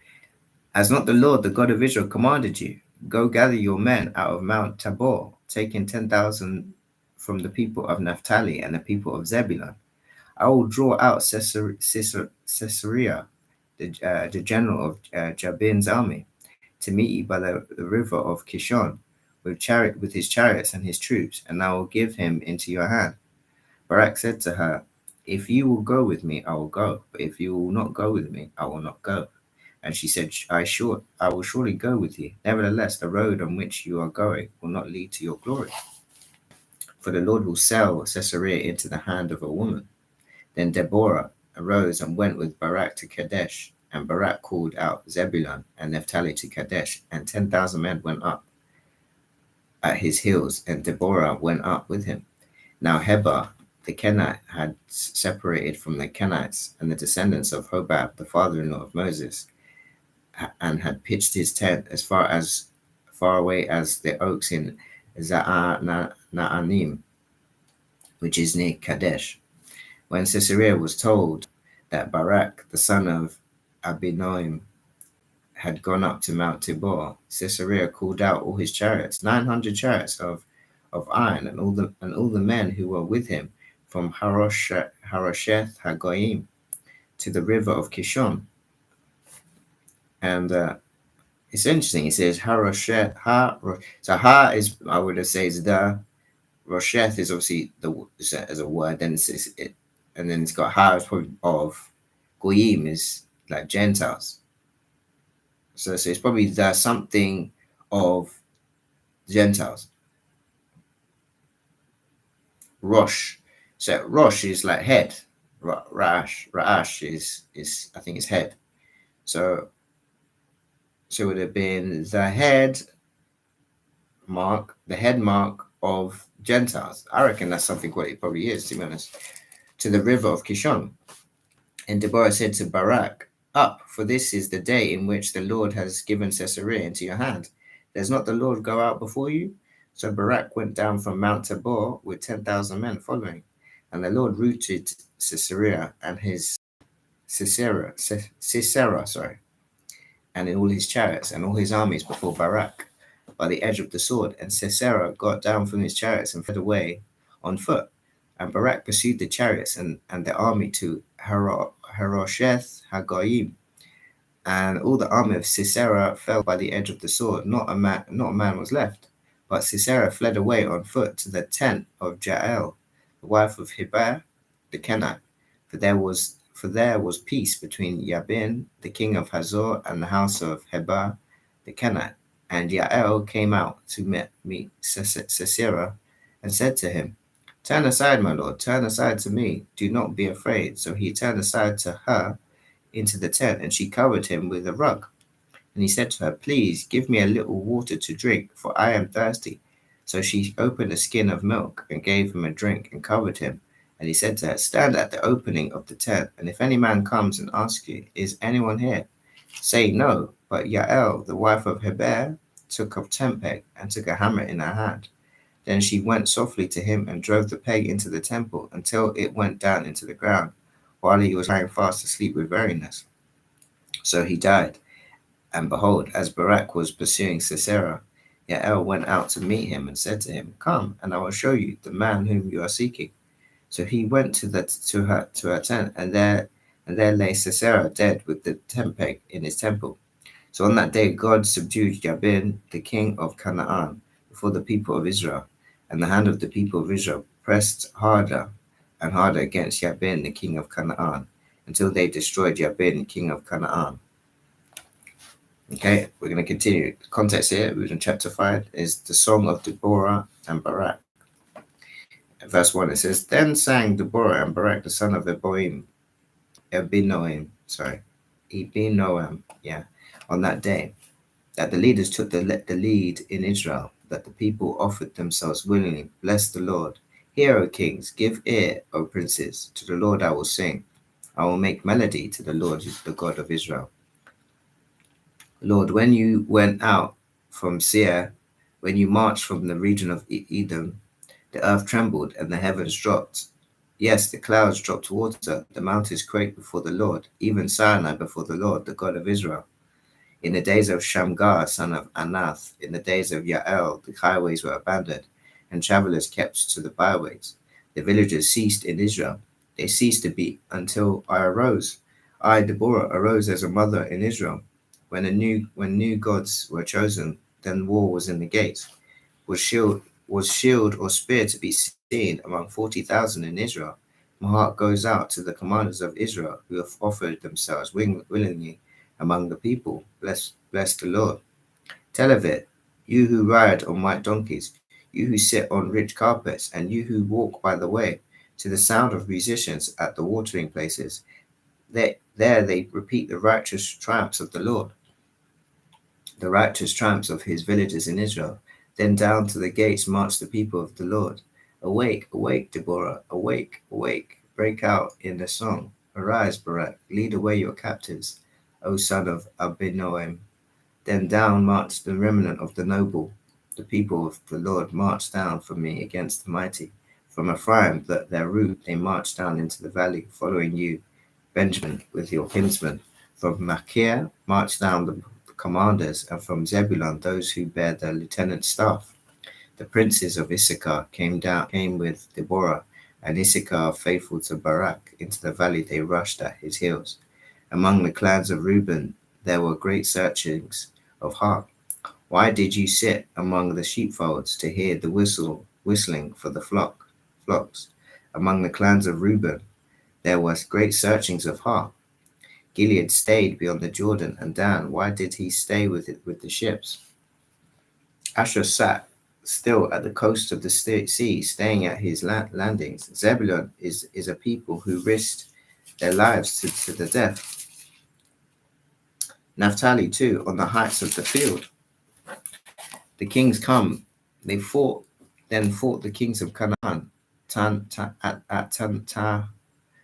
has not the Lord, the God of Israel, commanded you? Go gather your men out of Mount Tabor, taking 10,000 from the people of Naphtali and the people of Zebulun. I will draw out Sisera, the general of Jabin's army, to meet you by the river of Kishon, with his chariots and his troops, and I will give him into your hand. Barak said to her, if you will go with me, I will go, but if you will not go with me, I will not go. And she said, I will surely go with you. Nevertheless, the road on which you are going will not lead to your glory. For the Lord will sell Sisera into the hand of a woman. Then Deborah arose and went with Barak to Kadesh, and Barak called out Zebulun and Naphtali to Kadesh, and 10,000 men went up at his heels, and Deborah went up with him. Now Heber, the Kenite, had separated from the Kenites and the descendants of Hobab, the father-in-law of Moses, and had pitched his tent as far away as the oaks in Za'anannim, which is near Kadesh. When Sisera was told that Barak, the son of Abinoam, had gone up to Mount Tabor, Sisera called out all his chariots, 900 chariots of iron, and all the men who were with him, from Harosheth Hagoyim to the river of Kishon. And it's interesting. It says Harosheth. So Ha is, I would say, is the Rosheth is obviously as a word, then it, and then it's got Ha is probably of Goyim is like Gentiles. So it's probably there's something of Gentiles. Rosh. So Rosh is like head. Ra'ash is I think it's head. So it would have been the head mark of Gentiles. I reckon that's something what it probably is, to be honest. To the river of Kishon. And Deborah said to Barak, "Up, for this is the day in which the Lord has given Caesarea into your hand. Does not the Lord go out before you?" So Barak went down from Mount Tabor with 10,000 men following. And the Lord routed Sisera and his Sisera, sorry, and in all his chariots and all his armies before Barak by the edge of the sword. And Sisera got down from his chariots and fled away on foot. And Barak pursued the chariots and the army to Harosheth Hagoyim. And all the army of Sisera fell by the edge of the sword. Not a man was left. But Sisera fled away on foot to the tent of Jael, the wife of Heber the Kenite. For there was peace between Jabin, the king of Hazor, and the house of Heber the Kenite. And Jael came out to meet Sisera and said to him, "Turn aside, my lord, turn aside to me. Do not be afraid." So he turned aside to her into the tent, and she covered him with a rug. And he said to her, "Please give me a little water to drink, for I am thirsty." So she opened a skin of milk and gave him a drink and covered him. And he said to her, "Stand at the opening of the tent, and if any man comes and asks you, 'Is anyone here?' say no." But Jael, the wife of Heber, took a tent peg and took a hammer in her hand. Then she went softly to him and drove the peg into the temple until it went down into the ground, while he was lying fast asleep with weariness. So he died. And behold, as Barak was pursuing Sisera, Jael went out to meet him and said to him, "Come, and I will show you the man whom you are seeking." So he went to her tent, and there lay Sisera dead with the tent peg in his temple. So on that day God subdued Jabin, the king of Canaan, before the people of Israel, and the hand of the people of Israel pressed harder and harder against Jabin, the king of Canaan, until they destroyed Jabin, king of Canaan. Okay, we're going to continue. The context here, we're in chapter 5, is the song of Deborah and Barak. Verse 1, it says, "Then sang Deborah and Barak, the son of Ebinoam, on that day, that the leaders took the lead in Israel, that the people offered themselves willingly. Bless the Lord. Hear, O kings, give ear, O princes, to the Lord I will sing. I will make melody to the Lord, the God of Israel. Lord, when you went out from Seir, when you marched from the region of Edom, the earth trembled and the heavens dropped. Yes, the clouds dropped water, the mountains quaked before the Lord, even Sinai before the Lord, the God of Israel. In the days of Shamgar, son of Anath, in the days of Jael, the highways were abandoned, and travelers kept to the byways. The villagers ceased in Israel. They ceased to be until I arose. I, Deborah, arose as a mother in Israel. When new gods were chosen, then war was in the gates. Was shield or spear to be seen among 40,000 in Israel? My heart goes out to the commanders of Israel who have offered themselves willingly among the people. Bless the Lord. Tell of it, you who ride on white donkeys, you who sit on rich carpets, and you who walk by the way, to the sound of musicians at the watering places. There they repeat the righteous triumphs of the Lord, the righteous triumphs of his villages in Israel. Then down to the gates march the people of the Lord. Awake, awake, Deborah, awake, awake, break out in the song. Arise, Barak, lead away your captives, O son of Abinoam. Then down marched the remnant of the noble. The people of the Lord marched down from me against the mighty. From Ephraim, their route, they marched down into the valley, following you, Benjamin, with your kinsmen. From Machir marched down the commanders, and from Zebulun those who bear the lieutenant's staff. The princes of Issachar came with Deborah, and Issachar, faithful to Barak, into the valley they rushed at his heels. Among the clans of Reuben there were great searchings of heart. Why did you sit among the sheepfolds to hear the whistle whistling for the flocks. Among the clans of Reuben, there was great searchings of heart. Gilead stayed beyond the Jordan, and Dan, why did he stay with the ships? Asher sat still at the coast of the sea, staying at his landings. Zebulun is a people who risked their lives to the death. Naphtali, too, on the heights of the field. The kings come, they fought the kings of Canaan at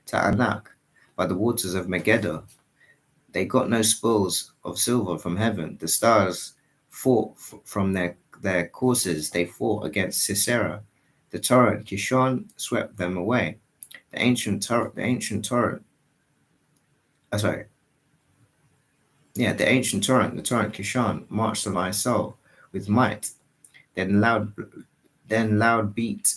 Ta'anak by the waters of Megiddo. They got no spoils of silver from heaven. The stars fought from their courses. They fought against Sisera. The torrent Kishon swept them away. The ancient torrent, the ancient torrent Kishon marched on my soul with might. Then loud beat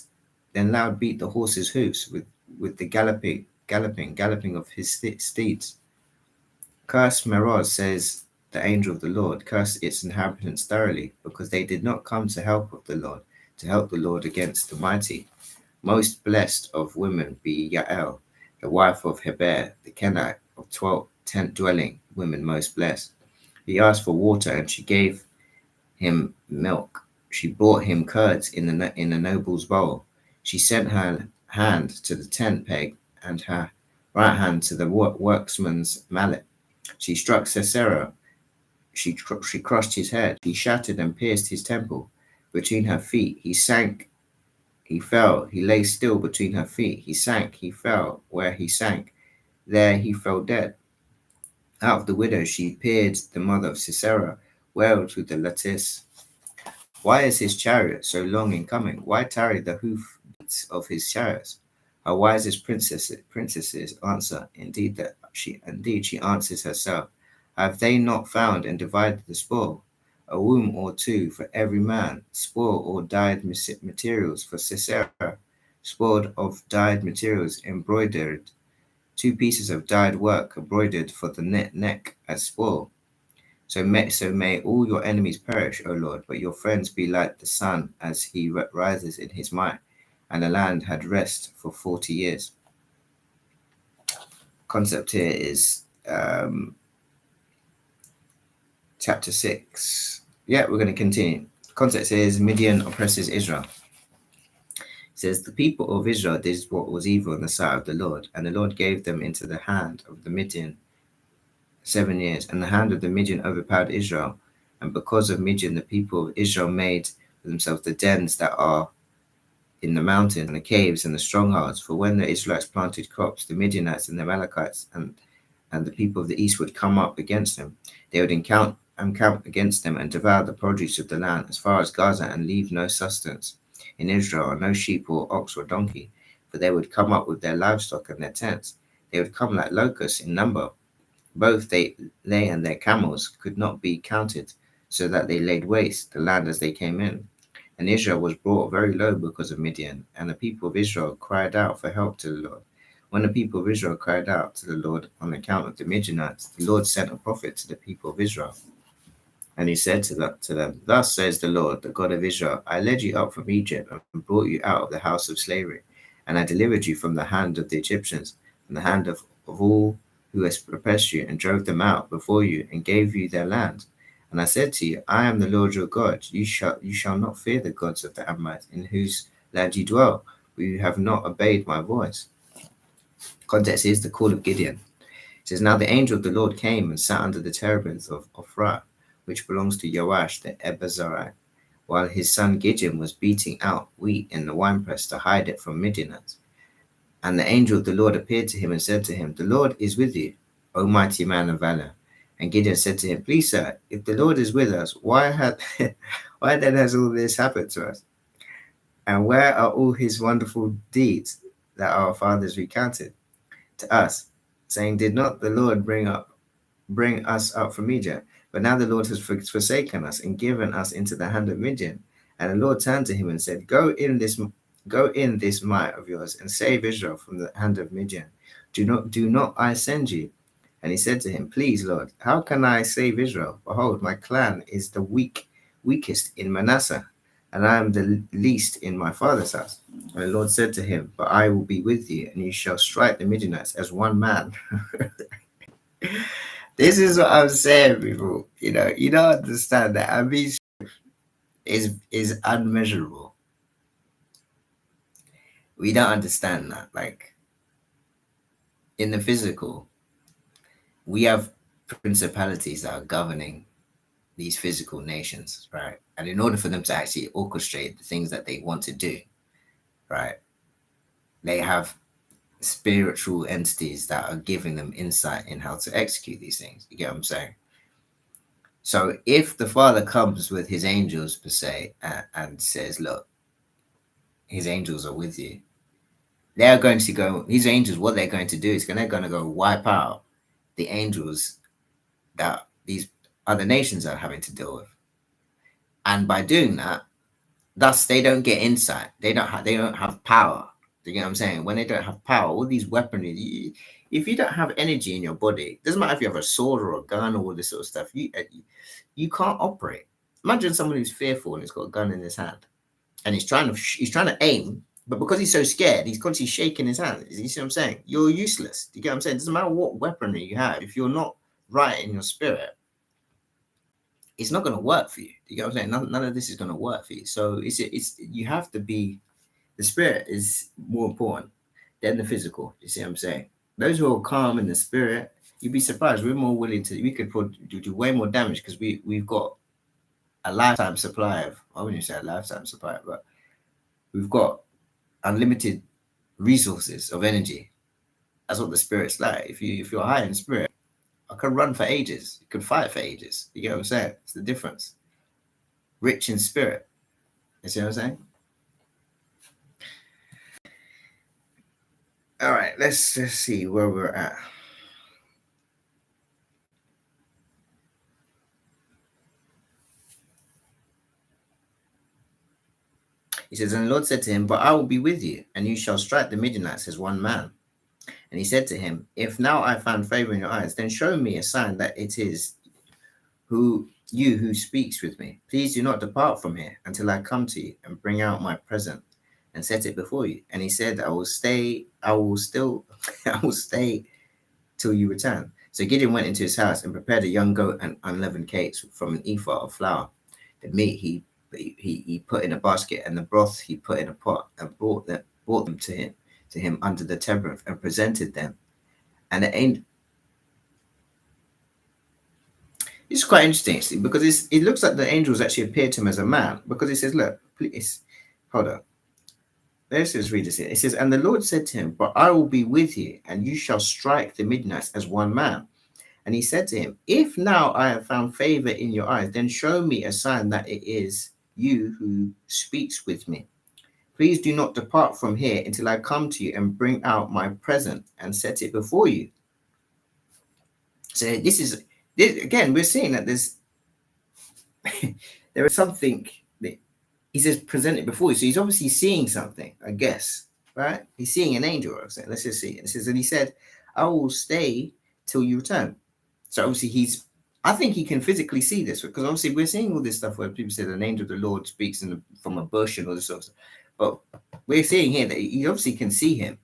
the horse's hoofs with the galloping of his steeds. Curse Meroz, says the angel of the Lord, curse its inhabitants thoroughly, because they did not come to help the Lord against the mighty. Most blessed of women be Yael, the wife of Heber, the Kenite of 12 tent dwelling women most blessed. He asked for water, and she gave him milk. She brought him curds in a noble's bowl. She sent her hand to the tent peg, and her right hand to the workman's mallet. She struck Sisera. She crushed his head. He shattered and pierced his temple. Between her feet, he sank. He fell. He lay still between her feet. He sank. He fell. Where he sank, there he fell dead. Out of the widow she peered. The mother of Sisera wailed with the lattice. Why is his chariot so long in coming? Why tarry the hoof beats of his chariots? Our wisest princesses answer. Indeed she answers herself. Have they not found and divided the spoil? A womb or two for every man, spoil or dyed materials for Sisera, spoiled of dyed materials embroidered, 2 pieces of dyed work embroidered for the neck as spoil. So may all your enemies perish, O Lord, but your friends be like the sun as he rises in his might. And the land had rest for 40 years. Concept here is chapter 6. Yeah, we're going to continue. Concept here is Midian oppresses Israel. It says, the people of Israel did what was evil in the sight of the Lord, and the Lord gave them into the hand of the Midian 7 years, and the hand of the Midian overpowered Israel. And because of Midian, the people of Israel made for themselves the dens that are in the mountains and the caves and the strongholds. For when the Israelites planted crops, the Midianites and the Amalekites and the people of the east would come up against them. They would encamp against them and devour the produce of the land as far as Gaza, and leave no sustenance in Israel, or no sheep or ox or donkey. For they would come up with their livestock and their tents. They would come like locusts in number. Both they and their camels could not be counted, so that they laid waste the land as they came in. And Israel was brought very low because of Midian, and the people of Israel cried out for help to the Lord. When the people of Israel cried out to the Lord on account of the Midianites, the Lord sent a prophet to the people of Israel. And he said to them, thus says the Lord, the God of Israel, I led you up from Egypt and brought you out of the house of slavery, and I delivered you from the hand of the Egyptians, from the hand of all who oppressed you, and drove them out before you, and gave you their land. And I said to you, I am the Lord your God. You shall not fear the gods of the Amorites, in whose land you dwell, for you have not obeyed my voice. Context is the call of Gideon. It says, now the angel of the Lord came and sat under the terebinth of Ophrah, which belongs to Joash the Ebazarite, while his son Gideon was beating out wheat in the winepress to hide it from Midianites. And the angel of the Lord appeared to him and said to him, the Lord is with you, O mighty man of valor. And Gideon said to him, please, sir, if the Lord is with us, why then has all this happened to us? And where are all his wonderful deeds that our fathers recounted to us, saying, did not the Lord bring us up from Egypt? But now the Lord has forsaken us and given us into the hand of Midian. And the Lord turned to him and said, Go in this might of yours and save Israel from the hand of Midian. Do not I send you? And he said to him, please, Lord, how can I save Israel? Behold, my clan is the weakest in Manasseh, and I am the least in my father's house. And the Lord said to him, But I will be with you, and you shall strike the Midianites as one man. This is what I'm saying, people. You don't understand that. I mean, is unmeasurable. We don't understand that. Like in the physical, we have principalities that are governing these physical nations, right? And in order for them to actually orchestrate the things that they want to do, right, they have spiritual entities that are giving them insight in how to execute these things. You get what I'm saying? So if the Father comes with his angels, per se, and says, Look, his angels are with you, they're going to go, his angels, what they're going to do is they're going to go wipe out the angels that these other nations are having to deal with. And by doing that, thus they don't get insight. They don't have power. Do you get what I'm saying? When they don't have power, all these weaponry, if you don't have energy in your body, doesn't matter if you have a sword or a gun or all this sort of stuff, you can't operate. Imagine someone who's fearful and he's got a gun in his hand and he's trying to aim, but because he's so scared, he's constantly shaking his hand. You see what I'm saying? You're useless. Do you get what I'm saying? It doesn't matter what weaponry you have. If you're not right in your spirit, it's not going to work for you. You get what I'm saying? None of this is going to work for you. So it's you have to be, the spirit is more important than the physical. You see what I'm saying? Those who are calm in the spirit, you'd be surprised. We're more willing to, we could do way more damage because we've got a lifetime supply of, I wouldn't say a lifetime supply, but we've got unlimited resources of energy. That's what the spirit's like. If you're high in spirit, I could run for ages. You could fight for ages. You get what I'm saying? It's the difference. Rich in spirit. You see what I'm saying? All right, let's just see where we're at. He says, and the Lord said to him, But I will be with you, and you shall strike the Midianites as one man. And he said to him, If now I found favor in your eyes, then show me a sign that it is who speaks with me. Please do not depart from here until I come to you and bring out my present and set it before you. And he said, I will stay till you return. So Gideon went into his house and prepared a young goat and unleavened cakes from an ephah of flour. The meat he put in a basket, and the broth he put in a pot, and brought them to him under the terebinth, and presented them. And the angel, it's quite interesting because it looks like the angels actually appeared to him as a man, because it says, look, please, hold on. Let's just read this here. It says, and the Lord said to him, But I will be with you, and you shall strike the Midianites as one man. And he said to him, If now I have found favor in your eyes, then show me a sign that it is you who speaks with me. Please do not depart from here until I come to you and bring out my present and set it before you. So this again, we're seeing that there is something that he says present it before you. So he's obviously seeing something, I guess, right? He's seeing an angel. Let's just see. It says, and he said, I will stay till you return. So obviously I think he can physically see this, because obviously we're seeing all this stuff where people say an angel of the Lord speaks from a bush and all this sort of stuff. But we're seeing here that he obviously can see him.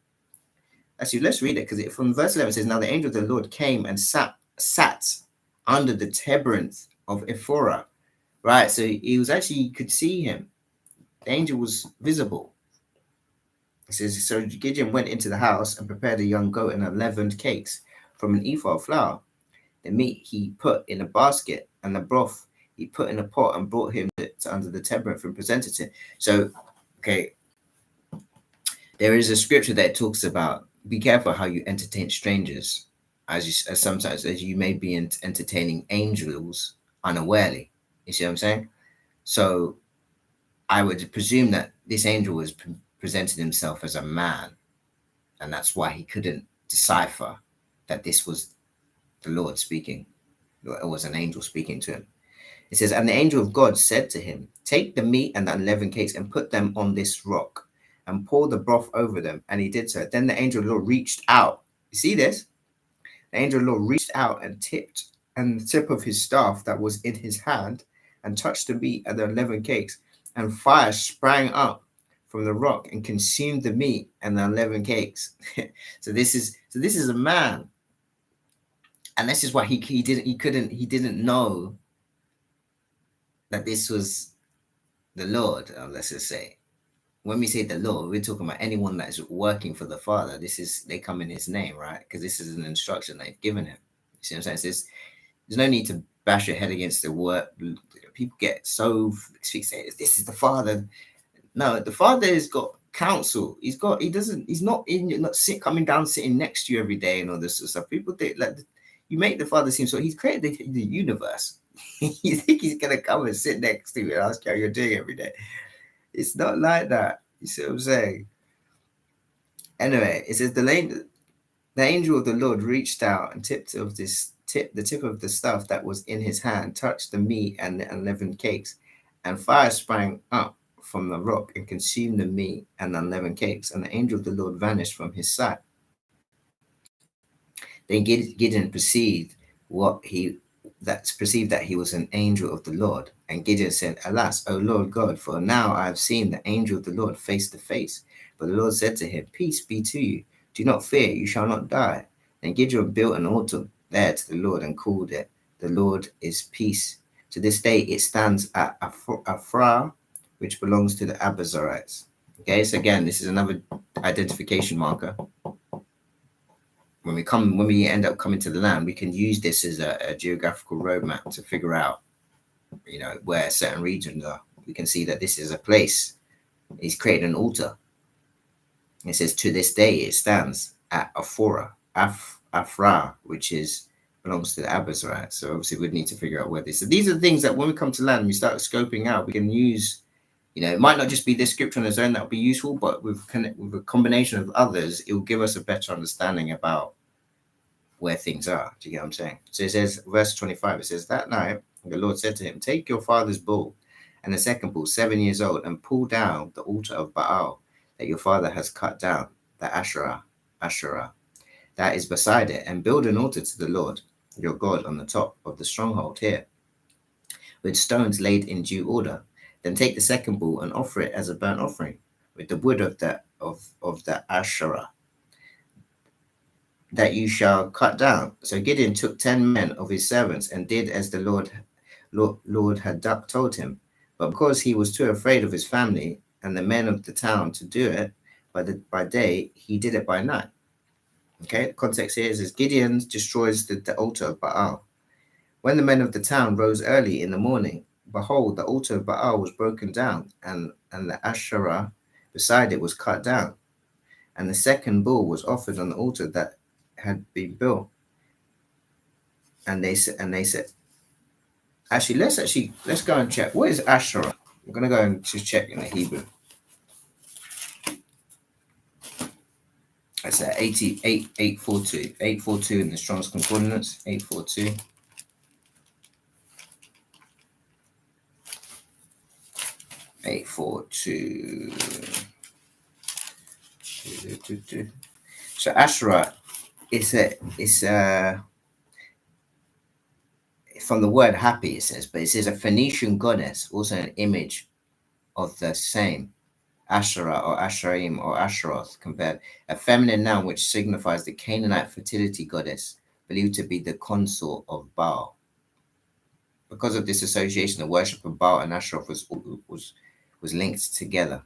Actually, let's read it, because from verse 11 it says, Now the angel of the Lord came and sat under the terebinth of Ephorah. Right, so he was actually, you could see him. The angel was visible. It says, So Gideon went into the house and prepared a young goat and unleavened cakes from an ephah of flour. The meat he put in a basket, and the broth he put in a pot, and brought him to under the terebinth and presented it. So, okay, there is a scripture that talks about, be careful how you entertain strangers, as sometimes as you may be entertaining angels unawarely. You see what I'm saying? So I would presume that this angel was presenting himself as a man, and that's why he couldn't decipher that this was the Lord speaking. It was an angel speaking to him. It says, and the angel of God said to him, Take the meat and the unleavened cakes and put them on this rock and pour the broth over them. And he did so. Then the angel of the Lord reached out. You see this? The angel of the Lord reached out and the tip of his staff that was in his hand, and touched the meat and the unleavened cakes, and fire sprang up from the rock and consumed the meat and the unleavened cakes. So this is a man, and this is why he didn't know that this was the Lord. Let's just say, when we say the Lord, we're talking about anyone that is working for the Father. They come in His name, right? Because this is an instruction they've given Him. You see what I'm saying? There's no need to bash your head against the word. People get so fixated. This is the Father. No, the Father has got counsel. He's not coming down, sitting next to you every day and all this sort of stuff. People think like you make the Father seem so. He's created the universe. You think He's gonna come and sit next to you and ask you how you're doing every day? It's not like that. You see what I'm saying? Anyway, it says the angel of the Lord reached out and the tip of the stuff that was in his hand, touched the meat and the unleavened cakes, and fire sprang up from the rock and consumed the meat and the unleavened cakes, and the angel of the Lord vanished from his sight. Then Gideon perceived that he was an angel of the Lord. And Gideon said, Alas, O Lord God, for now I have seen the angel of the Lord face to face. But the Lord said to him, Peace be to you. Do not fear, you shall not die. Then Gideon built an altar there to the Lord and called it, The Lord is Peace. To this day it stands at Ophrah, which belongs to the Abiezrites. Okay, so again, this is another identification marker. When we end up coming to the land, we can use this as a geographical roadmap to figure out, where certain regions are. We can see that this is a place. He's created an altar. It says, to this day it stands at Ophrah, which belongs to the Abiezrites. So obviously we'd need to figure out where this. So these are the things that when we come to land, we start scoping out. We can use. It might not just be this scripture on its own that will be useful, but with a combination of others, it will give us a better understanding about where things are. Do you get what I'm saying? So it says, verse 25, it says, that night, the Lord said to him, take your father's bull and the second bull, 7 years old, and pull down the altar of Baal that your father has cut down, the Asherah, that is beside it, and build an altar to the Lord, your God, on the top of the stronghold here, with stones laid in due order. Then take the second bull and offer it as a burnt offering with the wood of the Asherah that you shall cut down. So Gideon took 10 men of his servants and did as the Lord had told him. But because he was too afraid of his family and the men of the town to do it by day, he did it by night. Okay, the context here is Gideon destroys the altar of Baal. When the men of the town rose early in the morning, behold, the altar of Baal was broken down, and the Asherah beside it was cut down. And the second bull was offered on the altar that had been built. And they said, let's go and check. What is Asherah? I'm going to go and just check in the Hebrew. It's 842. 842 in the Strong's Concordance. 842. So Asherah is from the word happy, it says, but it says a Phoenician goddess, also an image of the same, Asherah or Asheraim or Asheroth, compared, a feminine noun which signifies the Canaanite fertility goddess, believed to be the consort of Baal. Because of this association, the worship of Baal and Asheroth was linked together.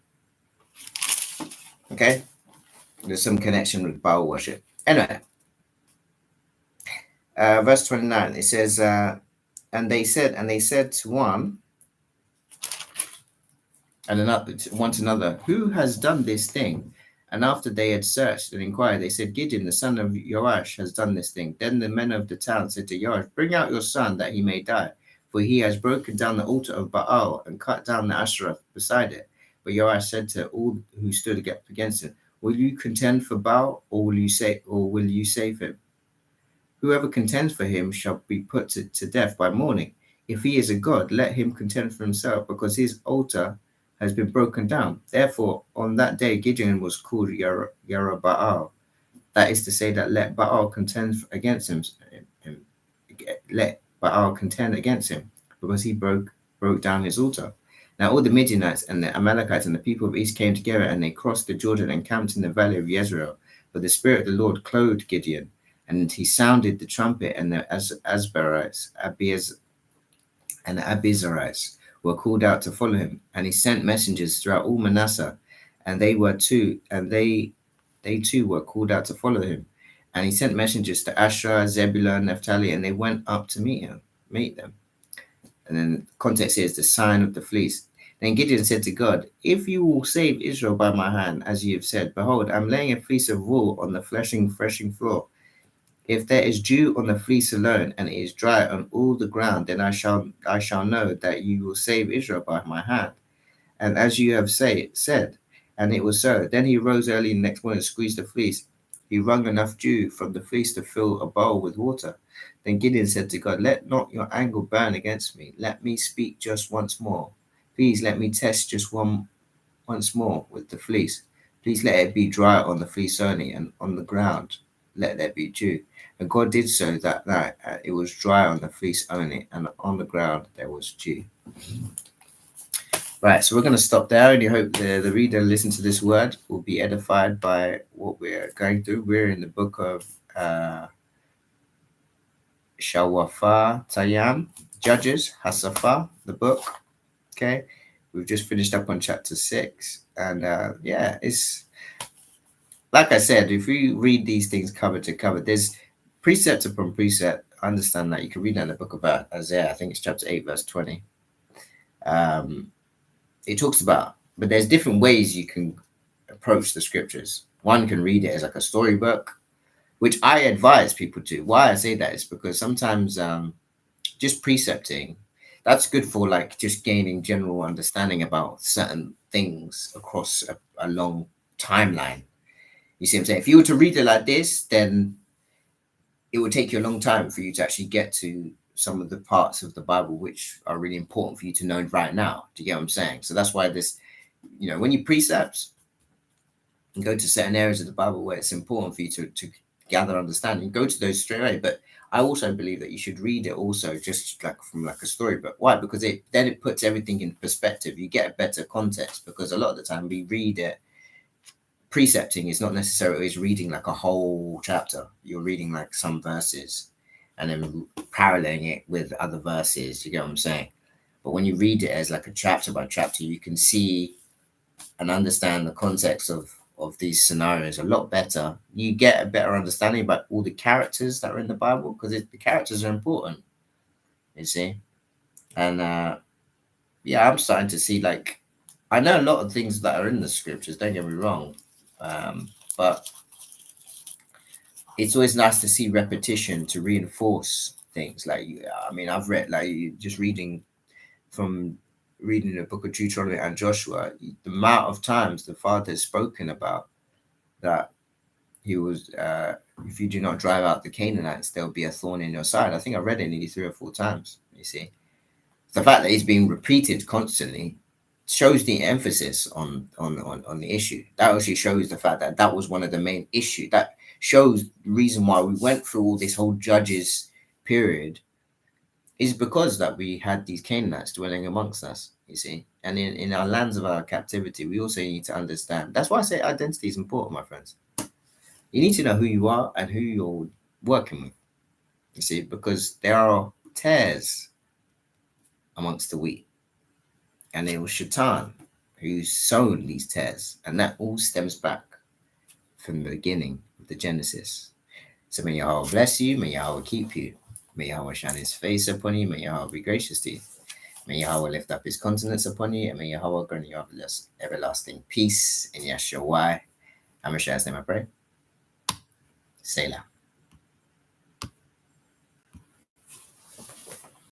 Okay, there's some connection with Baal worship. Anyway, verse 29, it says, and they said to one to another, who has done this thing? And after they had searched and inquired, they said, Gideon, the son of Joash, has done this thing. Then the men of the town said to Joash, bring out your son that he may die, for he has broken down the altar of Baal and cut down the Asherah beside it. But Joash said to all who stood against him, will you contend for Baal, or will you save him? Whoever contends for him shall be put to death by morning. If he is a god, let him contend for himself, because his altar has been broken down. Therefore, on that day, Gideon was called Yerubbaal. That is to say that let Baal contend against him. Let Baal contend against him, because he broke down his altar. Now all the Midianites and the Amalekites and the people of East came together, and they crossed the Jordan and camped in the valley of Jezreel. But the Spirit of the Lord clothed Gideon, and he sounded the trumpet, and the Asbarites, and the Abizarites were called out to follow him. And he sent messengers throughout all Manasseh, and they too were called out to follow him. And he sent messengers to Asher, Zebulun, Naphtali, and they went up to meet them. And then context here is the sign of the fleece. Then Gideon said to God, if you will save Israel by my hand, as you have said, behold, I'm laying a fleece of wool on the threshing floor. If there is dew on the fleece alone, and it is dry on all the ground, then I shall know that you will save Israel by my hand. And as you have said, and it was so. Then he rose early the next morning and squeezed the fleece. He wrung enough dew from the fleece to fill a bowl with water. Then Gideon said to God, let not your anger burn against me. Let me speak just once more. Please let me test just once more with the fleece. Please let it be dry on the fleece only, and on the ground let there be dew. And God did so that night. It was dry on the fleece only, and on the ground there was dew. Right, so we're going to stop there, and you hope the reader listen to this word will be edified by what we're going through. We're in the book of Shawafah Tayyam, Judges, Hasafah, the book. Okay, we've just finished up on chapter 6, and it's like I said, if we read these things cover to cover, there's precept upon precept. I understand that. You can read that in the book about Isaiah. I think it's chapter 8, verse 20. It talks about, but there's different ways you can approach the scriptures. One can read it as like a storybook, which I advise people to. Why I say that is because sometimes just precepting, that's good for like just gaining general understanding about certain things across a long timeline. You see what I'm saying? If you were to read it like this, then it would take you a long time for you to actually get to some of the parts of the Bible which are really important for you to know right now. Do you get what I'm saying? So that's why this, when you precept and go to certain areas of the Bible where it's important for you to gather understanding, go to those straight away. But I also believe that you should read it also just like from like a storybook. Why? Because it puts everything in perspective. You get a better context, because a lot of the time we read it. Precepting is not necessarily always reading like a whole chapter. You're reading like some verses and then paralleling it with other verses. You get what I'm saying? But when you read it as like a chapter by chapter, you can see and understand the context of these scenarios a lot better. You get a better understanding about all the characters that are in the Bible, because the characters are important, you see. And I'm starting to see, like, I know a lot of things that are in the scriptures, don't get me wrong, but it's always nice to see repetition to reinforce things. Like, I've read, like, just reading the book of Deuteronomy and Joshua, the amount of times the Father has spoken about that he was, if you do not drive out the Canaanites, there'll be a thorn in your side. I think I read it nearly 3 or 4 times, you see. The fact that it's being repeated constantly shows the emphasis on the issue. That actually shows the fact that was one of the main issues. That shows the reason why we went through all this whole Judges period, is because that we had these Canaanites dwelling amongst us, you see. And in our lands of our captivity, we also need to understand. That's why I say identity is important, my friends. You need to know who you are and who you're working with, you see, because there are tares amongst the wheat. And it was Shaitan who's sown these tares. And that all stems back from the beginning of the Genesis. So may Yahweh bless you, may Yahweh keep you. May Yahweh shine his face upon you. May Yahweh be gracious to you. May Yahweh lift up his countenance upon you. And may Yahweh grant you everlasting peace in Yahshua. HaMashiach's name I pray. Selah.